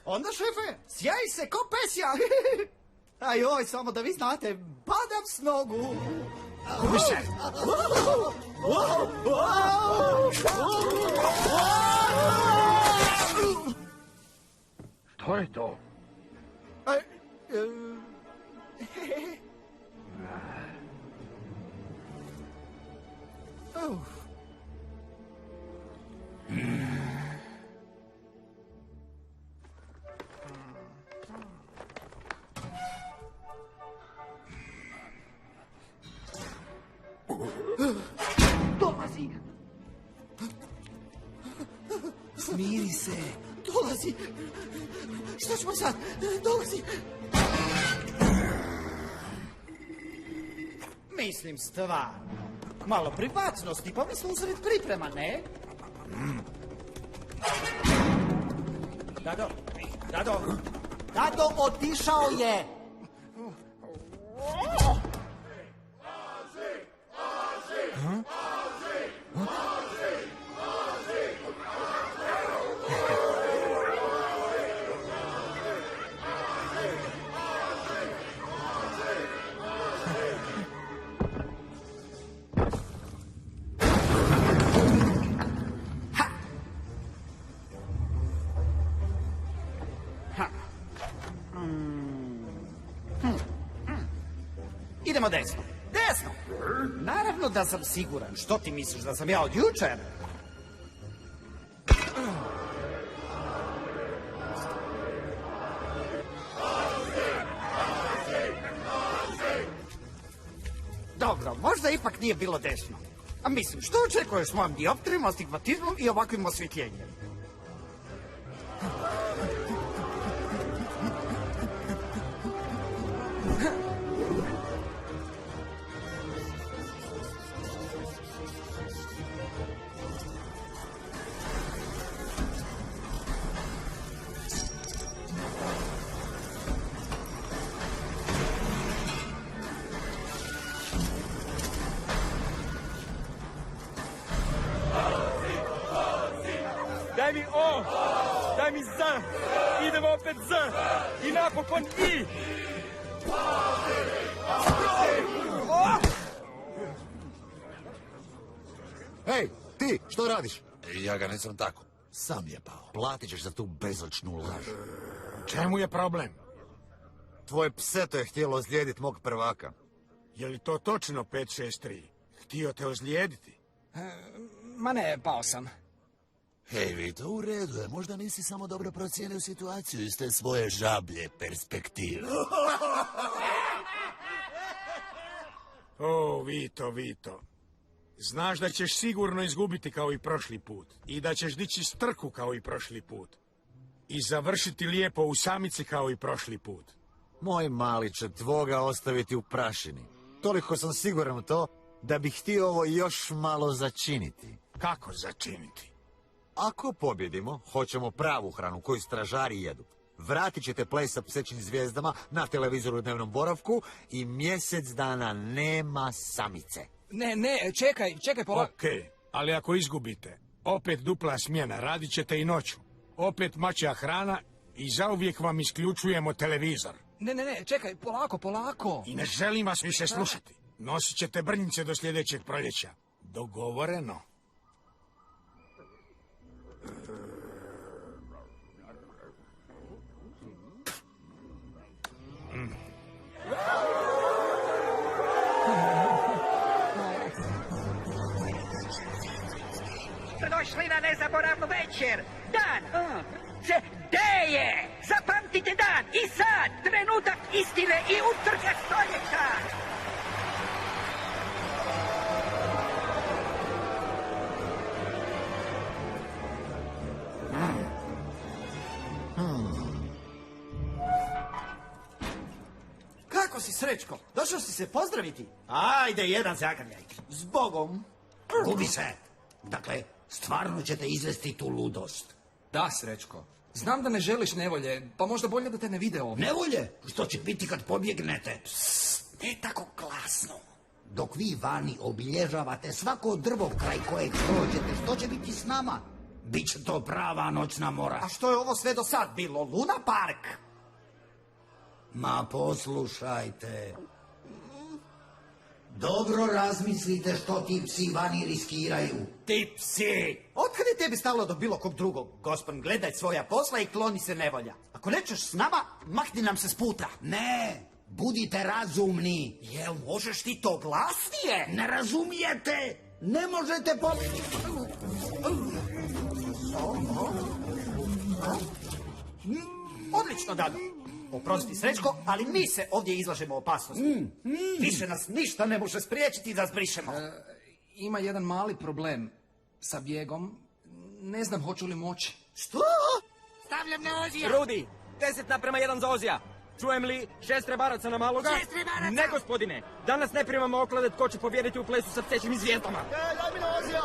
Onda, šefe, sjaj se ko pesja. Ajoj, samo da vi znate, padam s nogu. Više. Što je to? Dolazi. Smiri se. Dolazi. Šta ćemo sad? Dolazi. Mislim, stvar. Malo privacnosti, pa mi smo uzred priprema, ne? Dado, Dado, Dado, otišao je. Idemo desno. Desno! Naravno da sam siguran. Što ti misliš, da sam ja od jučer? Dobro, možda ipak nije bilo desno. A mislim, što očekuješ s mojom dioptrijom, astigmatizmom i ovakvim osvjetljenjem? Daj mi O, daj mi Z, idemo opet Z i napokon I. Hej, ti ti, što radiš? Ja ga nisam tako. Sam je pao. Platit ćeš za tu bezočnu laž. Čemu je problem? Tvoje pseto je htjelo ozlijediti mog prvaka. Je li to točno 563? Htio te ozlijediti? Ma ne, pao sam. Hej, Vito, u redu je. Možda nisi samo dobro procijenio situaciju iz te svoje žablje perspektive. O, Vito. Znaš da ćeš sigurno izgubiti kao i prošli put. I da ćeš dići strku kao i prošli put. I završiti lijepo u samici kao i prošli put. Moj mali će tvoga ostaviti u prašini. Toliko sam siguran u to da bih htio ovo još malo začiniti. Kako začiniti? Ako pobjedimo, hoćemo pravu hranu koju stražari jedu. Vratit ćete play sa psećim zvijezdama na televizoru u dnevnom boravku i mjesec dana nema samice. Ne, čekaj, polako. Okej, ali ako izgubite, opet dupla smjena, radit ćete i noću. Opet mačja hrana i zauvijek vam isključujemo televizor. Ne, čekaj, polako. I ne želim vas više slušati. Nosit ćete brnjice do sljedećeg proljeća. Dogovoreno. Došli na nezaboravnu večer. Dan. Gdje je? Zapamtite dan i sad. Trenutak istine i utrka stoljeća. Kako si, Srećko? Došao si se pozdraviti? Ajde, jedan zagrljaj. Zbogom. Gubi se. Dakle, stvarno ćete izvesti tu ludost. Da, Srećko. Znam da ne želiš nevolje, pa možda bolje da te ne vide ovdje. Nevolje? Što će biti kad pobjegnete? Psst, ne tako glasno. Dok vi vani obilježavate svako drvo kraj kojeg prođete, što će biti s nama? Biće to prava noćna mora. A što je ovo sve do sad bilo? Luna Park? Ma poslušajte. Dobro razmislite što ti psi vani riskiraju. Ti psi! Otkad je tebi stalo do bilo kog drugog? Gospon, gledaj svoja posla i kloni se nevolja. Ako nećeš s nama, mahni nam se s puta. Ne, budite razumni. Jel možeš ti to glasnije? Ne razumijete? Ne možete Odlično, Dado. Oprosti, Srećko, ali mi se ovdje izlažemo opasnosti. Više nas ništa ne može spriječiti da zbrišemo. Ima jedan mali problem sa bijegom. Ne znam hoću li moći. Što? Stavljam na Ozija. Rudi, 10:1 za Ozija. Čujem li 6 trebaraca na maloga? 6 trebaraca. Ne, gospodine. Danas ne primamo oklade tko će pobjediti u plesu sa psećim zvijezdama. Daj mi na Ozija.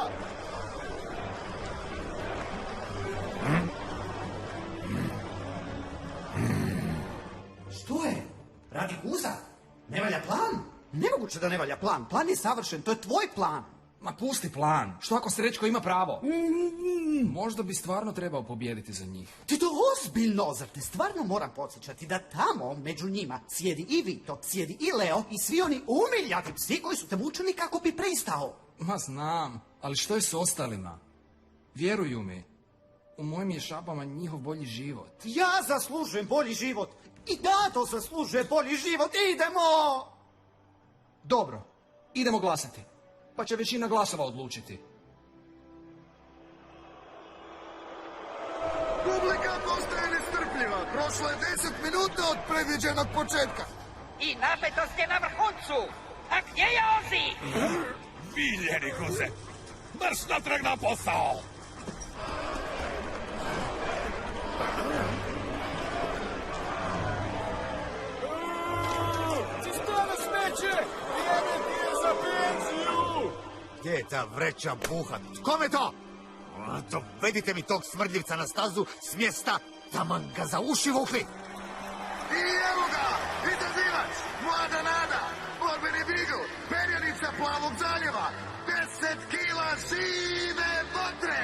Što je? Radi guza? Ne valja plan? Nemoguće da ne valja plan. Plan je savršen, to je tvoj plan. Ma pusti plan. Što ako Srećko ima pravo? Možda bi stvarno trebao pobijediti za njih. Ti to ozbiljno, zar te stvarno moram podsjećati da tamo među njima sjedi i Vito, sjedi i Leo i svi oni umiljati psi koji su te mučili kako bi pristao. Ma znam, ali što je s ostalima? Vjeruju mi, u mojim je šapama njihov bolji život. Ja zaslužujem bolji život. I Dado zaslužuje bolji život. Idemo! Dobro, idemo glasati. Pa će većina glasova odlučiti. Publika postaje nestrpljiva. Prošlo je 10 minuta od predviđenog početka. I napetost je na vrhuncu. A gdje je Ozi? Viljeni guze, marš natrag na posao! Čistono smeće! Vrijeme ti je za penziju! Gdje je ta vreća buhat? Kome to? Dovedite mi tog smrdljivca na stazu s mjesta, taman ga za uši vukli. I evo ga! Intenzivac! Mlada nada! Borbeni bigl! Perjanica plavog zaljeva! 10 kila žive vatre!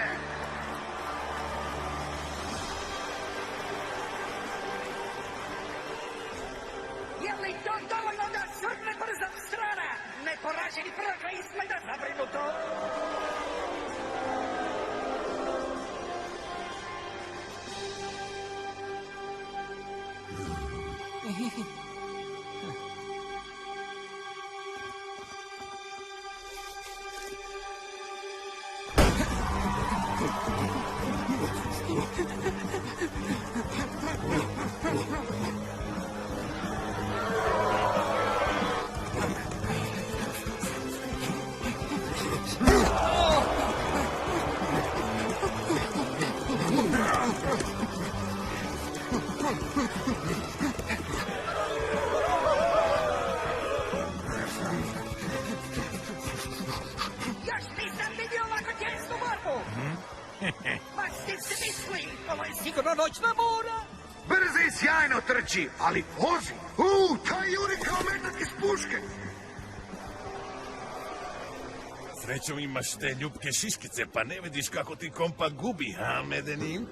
Je li to dovoljno da svrne brza strana? Neporaženi prvaka izgleda zabrinuto. Još nisam vidio ovako tjesnu borbu! Ma s tim se misli, ovo je sigurno noćna mora! Brzo i sjajno trči, ali vozi. Taj juri kao metak iz puške. Srećom imaš te ljubke šiškice, pa ne vidiš kako ti kompa gubi, ha, Medenin?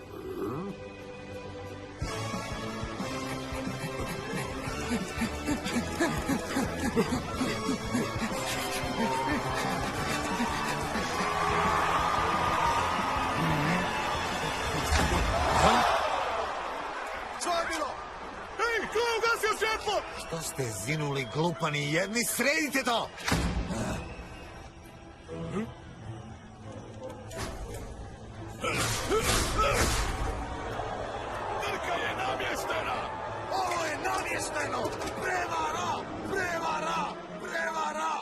Što je bilo? Ej, ko je ugasio svjetlo? Što ste zinuli glupani jedni? Sredite to! Trka je namještena! Ovo je namješteno! Prevara! Prevara! Prevara!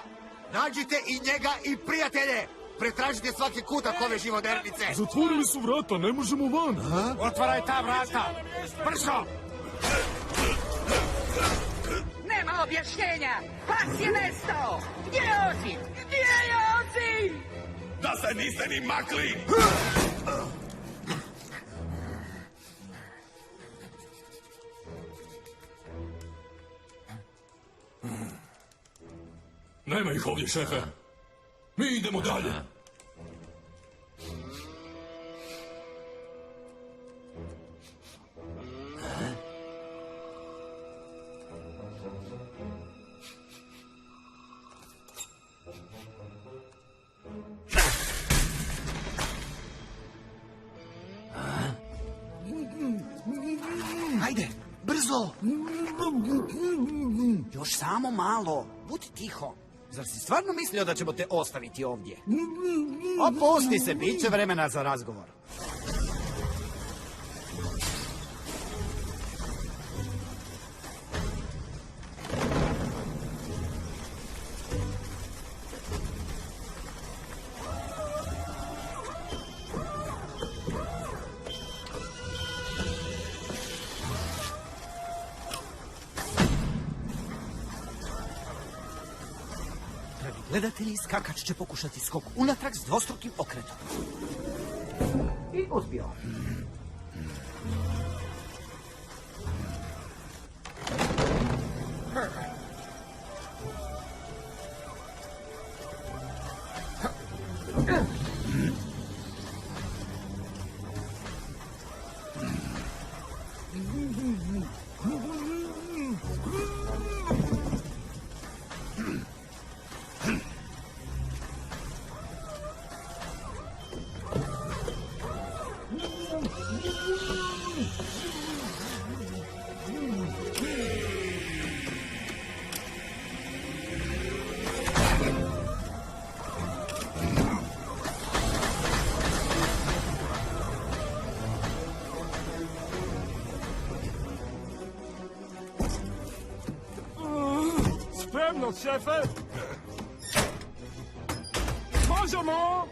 Nađite i njega i prijatelje! Pretražite svaki kutak ove živodernice! Zatvorili su vrata, ne možemo van. Otvaraj ta vrata! Brzo! Nema objašnjenja! Pas je nestao! Gdje je Ozi? Gdje je Ozi? Da se niste ni makli! Nema ih ovdje, šefe. Mi idemo dalje. Ajde, brzo! Još samo malo. Budi tiho. Zar si stvarno mislio da ćemo te ostaviti ovdje? Opusti se, bit će vremena za razgovor. Gledatelji, skakač će pokušati skok unatrag s dvostrukim okretom. I uspio. Spremno, šefe! Možemo!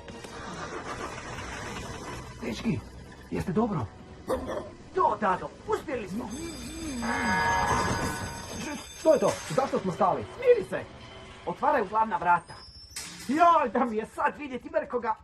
Dečki, jeste dobro? To, Dado, uspjeli smo! Što je to? Zašto smo stali? Smiri se! Otvaraju glavna vrata. Joj, da mi je sad vidjeti Mrkoga!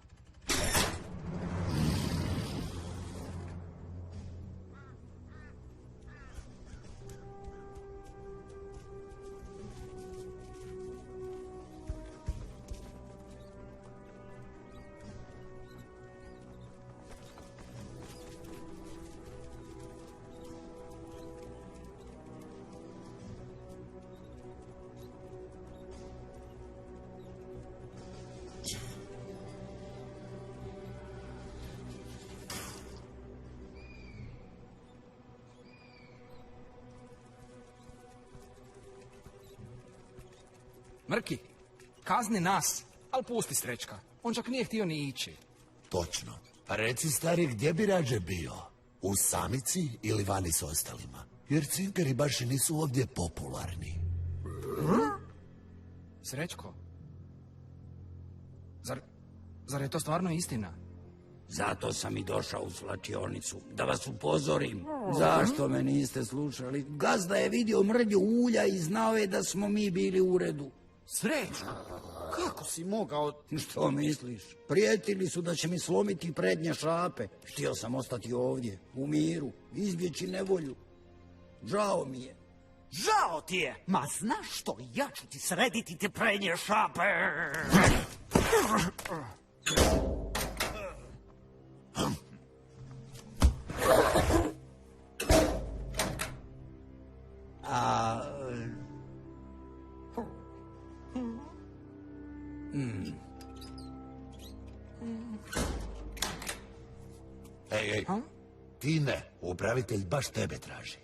Mrki, kazni nas, ali pusti Srećka. On čak nije htio ni ići. Točno. Pa reci, stari, gdje bi rađe bio? U samici ili vani s ostalima? Jer cinkeri baš i nisu ovdje popularni. Srećko? Zar je to stvarno istina? Zato sam i došao u svlačionicu, da vas upozorim. Zašto me niste slušali? Gazda je vidio mrlju ulja i znao je da smo mi bili u uredu. Srećo, kako si mogao... Što misliš? Prijetili su da će mi slomiti prednje šape. Htio sam ostati ovdje, u miru, izbjeći nevolju. Žao mi je. Žao ti je! Ma znaš što, ja ću ti srediti te prednje šape! Ej, ti ne, upravitelj baš tebe traži.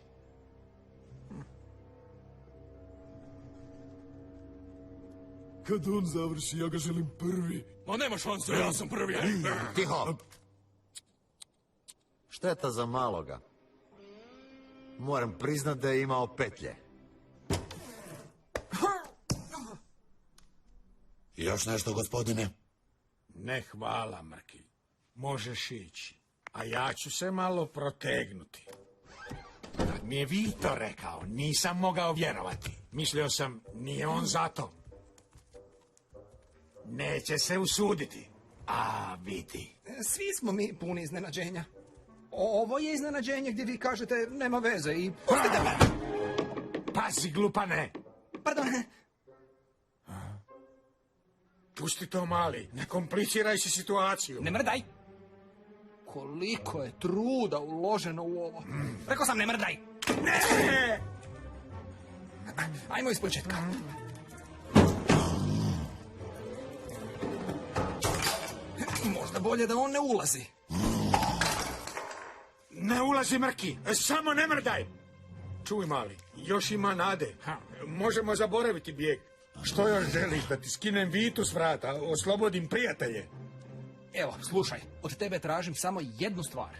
Kad on završi, ja ga želim prvi. Ma nema šanse, ja sam prvi. Tiho! Šteta za maloga. Moram priznat da je imao petlje. Još nešto, gospodine? Ne hvala, Mrki. Možeš ići. A ja ću se malo protegnuti. Kad mi je Vito rekao, nisam mogao vjerovati. Mislio sam, nije on zato. Neće se usuditi. A vidi. Svi smo mi puni iznenađenja. Ovo je iznenađenje gdje vi kažete nema veze i... Pustite me! Pazi, glupane! Pardon. Pusti to, mali. Ne kompliciraj si situaciju. Ne mrdaj! Koliko je truda uloženo u ovo. Rekao sam ne mrdaj! Ne! Ajmo iz početka. Možda bolje da on ne ulazi. Ne ulazi, Mrki. Samo ne mrdaj. Čuj, mali. Još ima nade. Možemo zaboraviti bijeg. Što još želiš? Da ti skinem Vitu s vrata? Oslobodim prijatelje? Evo, slušaj. Od tebe tražim samo jednu stvar.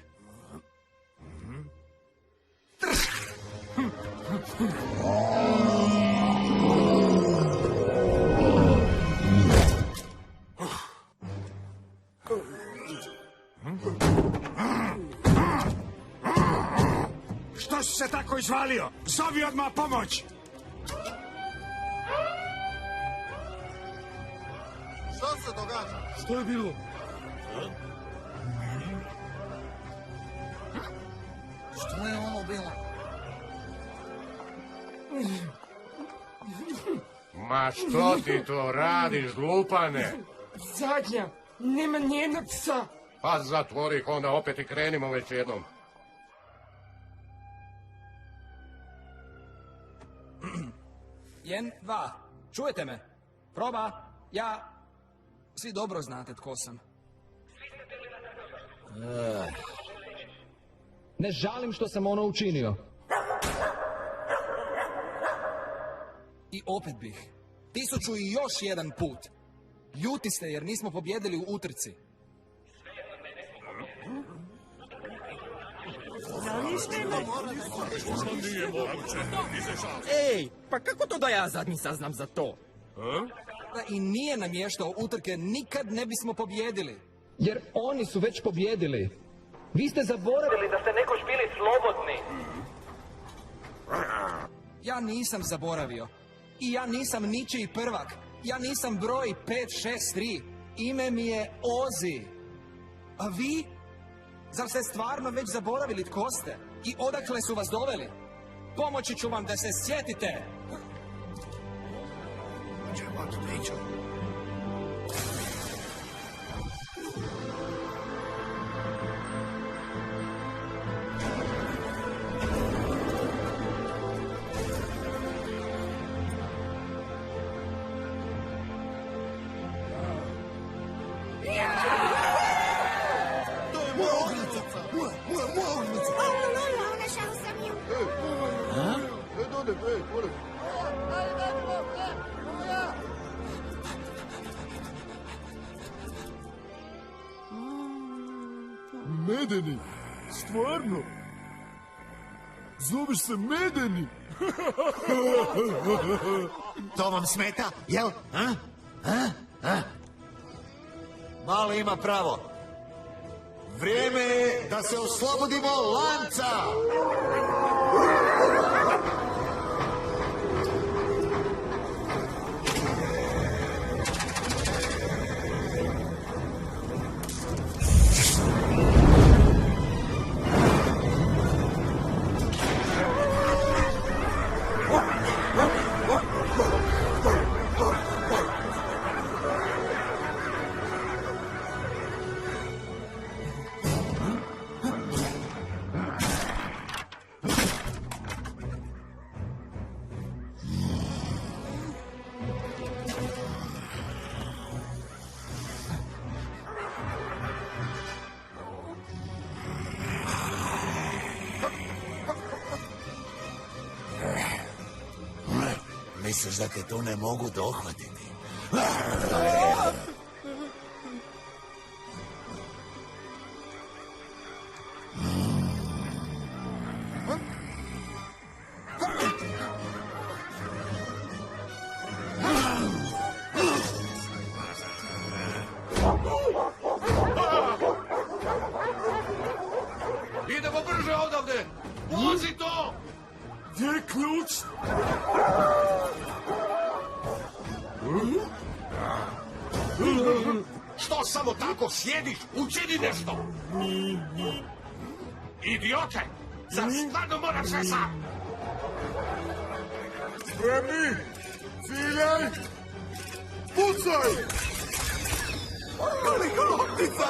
Što si se tako izvalio? Zovi odmah pomoć! Što se događa? Što je bilo? Što je ono bilo? Ma što ti to radiš, glupane? Zadnja, nema nijednog psa. Pa zatvori ih onda opet i krenimo već jednom. Jen, dva. Čujete me? Proba. Ja... Svi dobro znate tko sam. Ne žalim što sam ono učinio. I opet bih. 1000 i još jedan put. Ljuti ste jer nismo pobjedili u utrci. Ej, pa kako to da ja zadnji saznam za to? Da i nije namještao utrke, nikad ne bismo pobjedili. Jer oni su već pobjedili. Vi ste zaboravili da ste nekoć bili slobodni. Ja nisam zaboravio. I ja nisam ničiji prvak. Ja nisam broj 563. Ime mi je Ozi. A vi? Zar ste stvarno već zaboravili tko ste? I odakle su vas doveli? Pomoći ću vam da se sjetite. Medeni, stvarno? Zoveš se Medeni? To vam smeta, jel? Mali ima pravo. Vrijeme je da se oslobodimo lanca! Misliš da te tu ne mogu dohvatiti? Idemo brže odavde! Vozi to! Gdje je ključ? Što samo tako sjediš? Učini nešto! Idiote! Zar stvarno moraš sve sam? Spremni! Ciljaj! Pucaj! Velika loptica!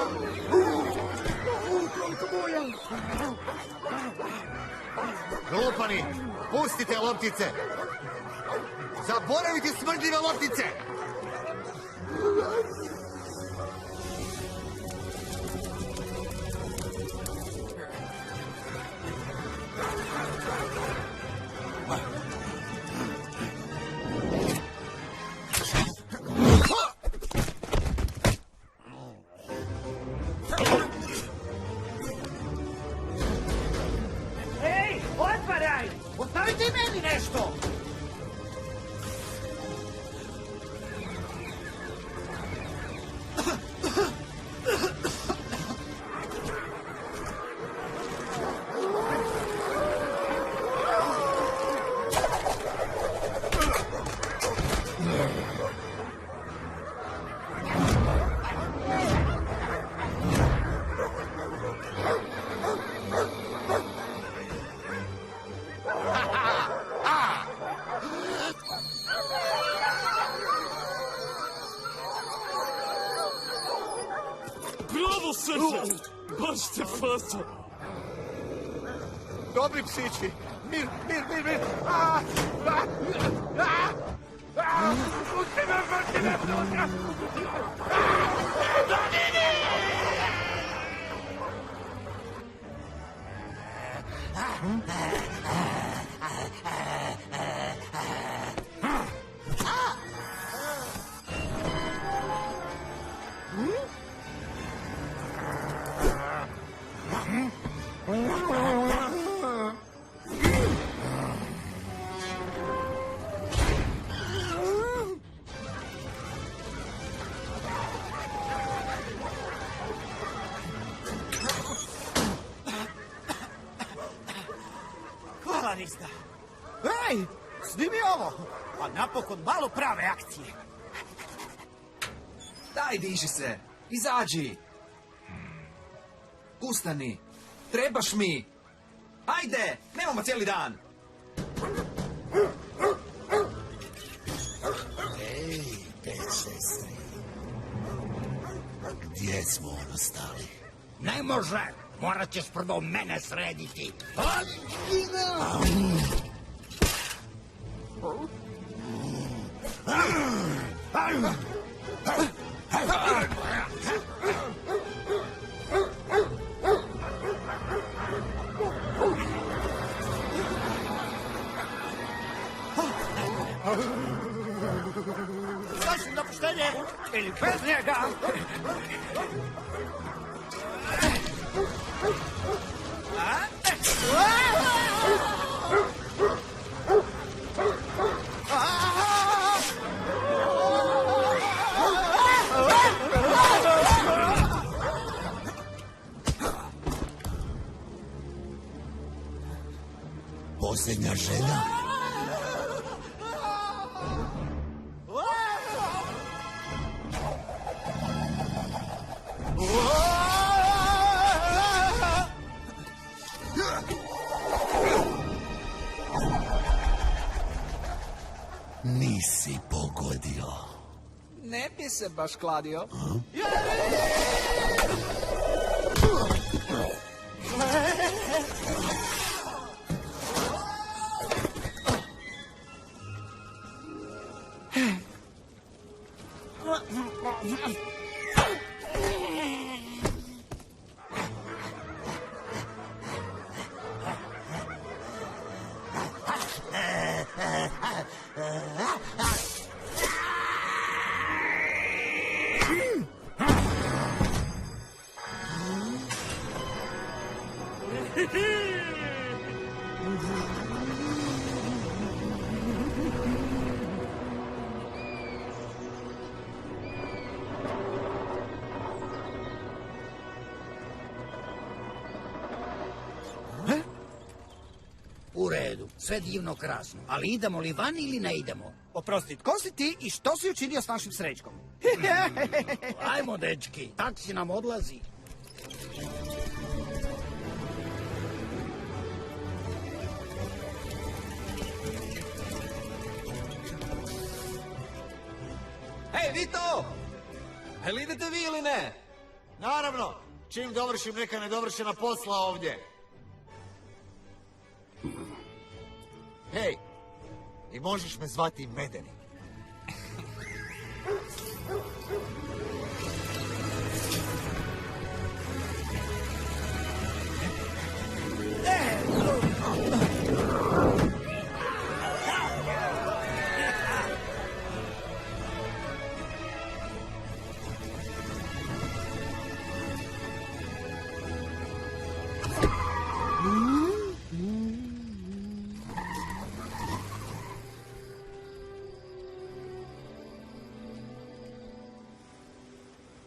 Glupani, pustite loptice! Zaboravite smrdljive loptice! Ej, otvaraj! Ostavite i meni nešto! Bravo, srce! Baš ste faca! Dobri psići! Mir! Hvala, Rizda. Ej, snimi ovo! A napokon malo prave akcije. Daj, diži se. Izađi. Ustani. Trebaš mi. Ajde, nemamo cijeli dan. Ej, pet sestri. Gdje smo ono stali? Ne može! Morat ćeš prvo mene srediti. Tražim dopuštenje! Ili bez njega! posljednja želja? Nisi pogodio. Ne bi se baš kladio. U redu, sve divno krasno. Ali idemo li van ili ne idemo? Oprosti, tko si ti i što si učinio s našim srećkom? Ajmo, dečki, taksi nam odlazi. Hej, Vito! Jel idete vi ili ne? Naravno, čim dovršim neka nedovršena posla ovdje. Hej, i možeš me zvati Medeni.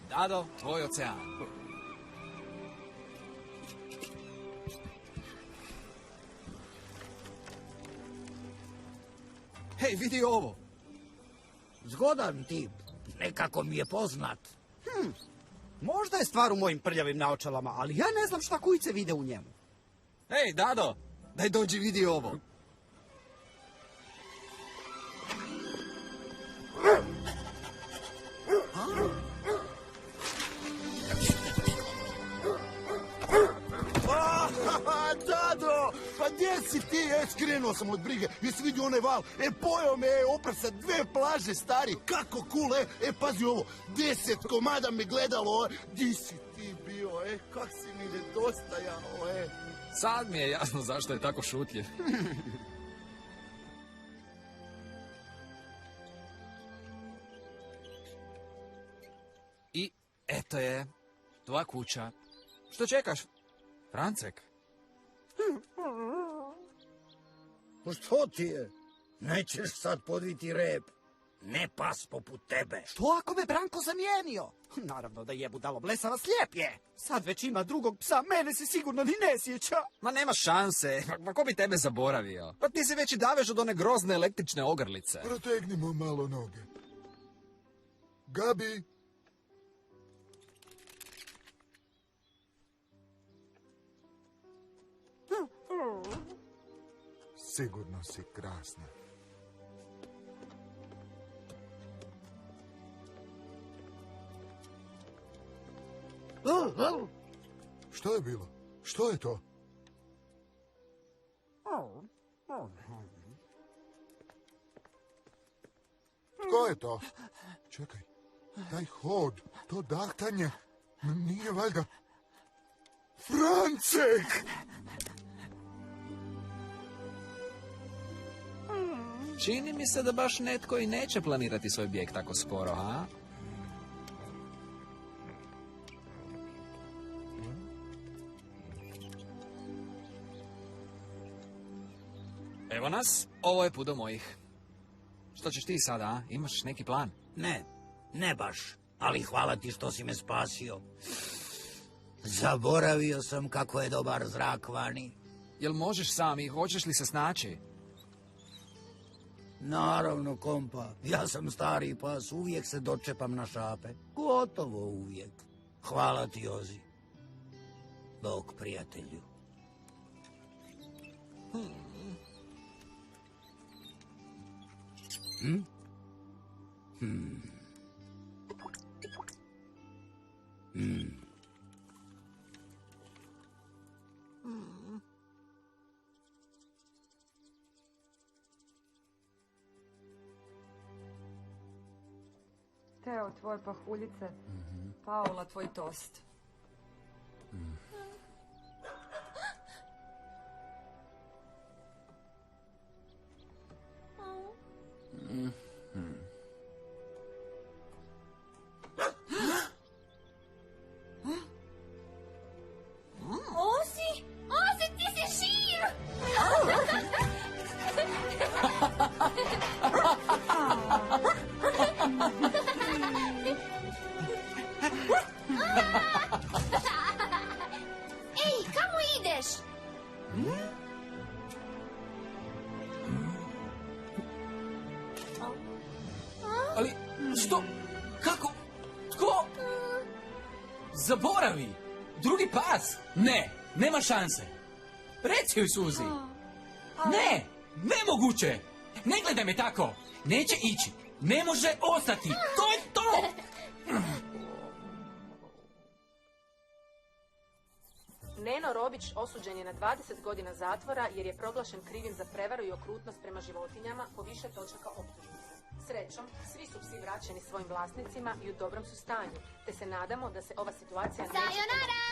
Dado, tvoj ocean. Hej, vidi ovo. Zgodan tip. Nekako mi je poznat. Možda je stvar u mojim prljavim naočalama, ali ja ne znam šta kujice vide u njemu. Hej, Dado, daj dođi vidi ovo. Dado, pa gdje si ti? Skrenuo sam od brige. Jesi vidio onaj val? Pojeo me, oprsa 2 plaže stari. Kako cool, pazi ovo. 10 komada me gledalo, Gdje si ti bio, Kak si mi nedostajao, Sad mi je jasno zašto je tako šutljiv. I eto je, tvoja kuća. Što čekaš, Francek? Pa što ti je? Nećeš sad podviti rep. Ne pas poput tebe. Što ako me Branko zamijenio? Naravno da je budalo blesava, slijep je. Sad već ima drugog psa, mene se sigurno ni ne sjeća. Ma nema šanse, pa ko bi tebe zaboravio? Pa ti se već i daveš od one grozne električne ogrlice. Protegnimo malo noge. Gabi! Sigurno si krasna. Što je bilo? Što je to? Tko je to? Čekaj, taj hod, to dahtanje, nije valjda Francek! Čini mi se da baš netko i neće planirati svoj bijeg tako skoro, a? Evo nas, ovo je put do mojih. Što ćeš ti sada, a? Imaš neki plan? Ne baš, ali hvala ti što si me spasio. Zaboravio sam kako je dobar zrak vani. Jel možeš sam i hoćeš li se snaći? Naravno, kompa. Ja sam stari pas, uvijek se dočepam na šape. Gotovo uvijek. Hvala ti, Ozi. Bog, prijatelju. Teo, tvoje pahuljice. Paula, tvoj tost. Ozi! Ozi, ti si živ! Ej, kamo ideš? Ali, što? Kako? Tko? Zaboravi! Drugi pas? Ne, nema šanse. Reci joj, Suzi. Ne, nemoguće. Ne gledaj me tako. Neće ići. Ne može ostati. To je to! Neno Robić osuđen je na 20 godina zatvora jer je proglašen krivim za prevaru i okrutnost prema životinjama po više točaka optužnice. Srećom, svi su psi vraćeni svojim vlasnicima i u dobrom su stanju, te se nadamo da se ova situacija neće... Sayonara!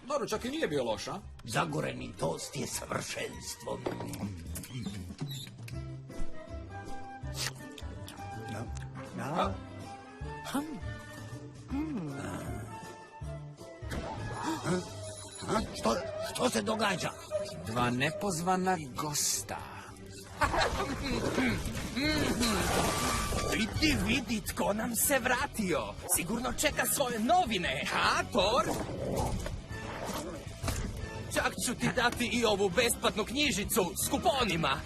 Doručak i nije bio loš, a? Zagoreni tost je savršenstvo. Što se događa? Dva nepozvana gosta. Vidi, vidi, tko nam se vratio. Sigurno čeka svoje novine, ha, Thor? Čak ću ti dati i ovu besplatnu knjižicu s kuponima.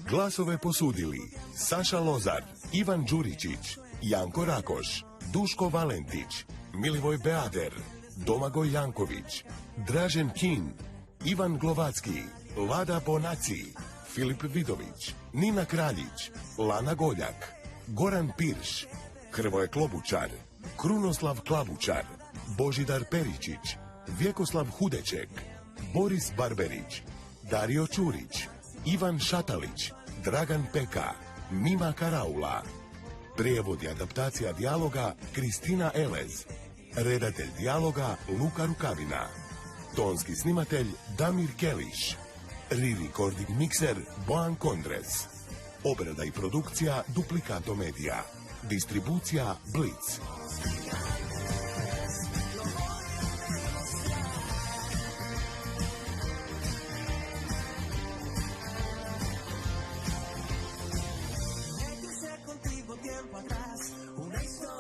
Glasove posudili Saša Lozar, Ivan Đuričić, Janko Rakoš, Duško Valentić, Milivoj Beader, Domagoj Janković, Dražen Kin, Ivan Glovacki, Lada Bonaci, Filip Vidović, Nina Kraljić, Lana Goljak, Goran Pirš, Hrvoje Klobučar, Krunoslav Klabučar, Božidar Peričić, Vjekoslav Hudeček, Boris Barberić, Dario Čurić, Ivan Šatalić, Dragan Peka, Mima Karaula. Prijevod i adaptacija dijaloga Kristina Elez. Redatelj dijaloga Luka Rukavina. Tonski snimatelj Damir Keliš. Re-recording mikser Bojan Kondres. Obrada i produkcija Duplikato Media. Distribucija Blitz. Contigo tiempo atrás, una historia.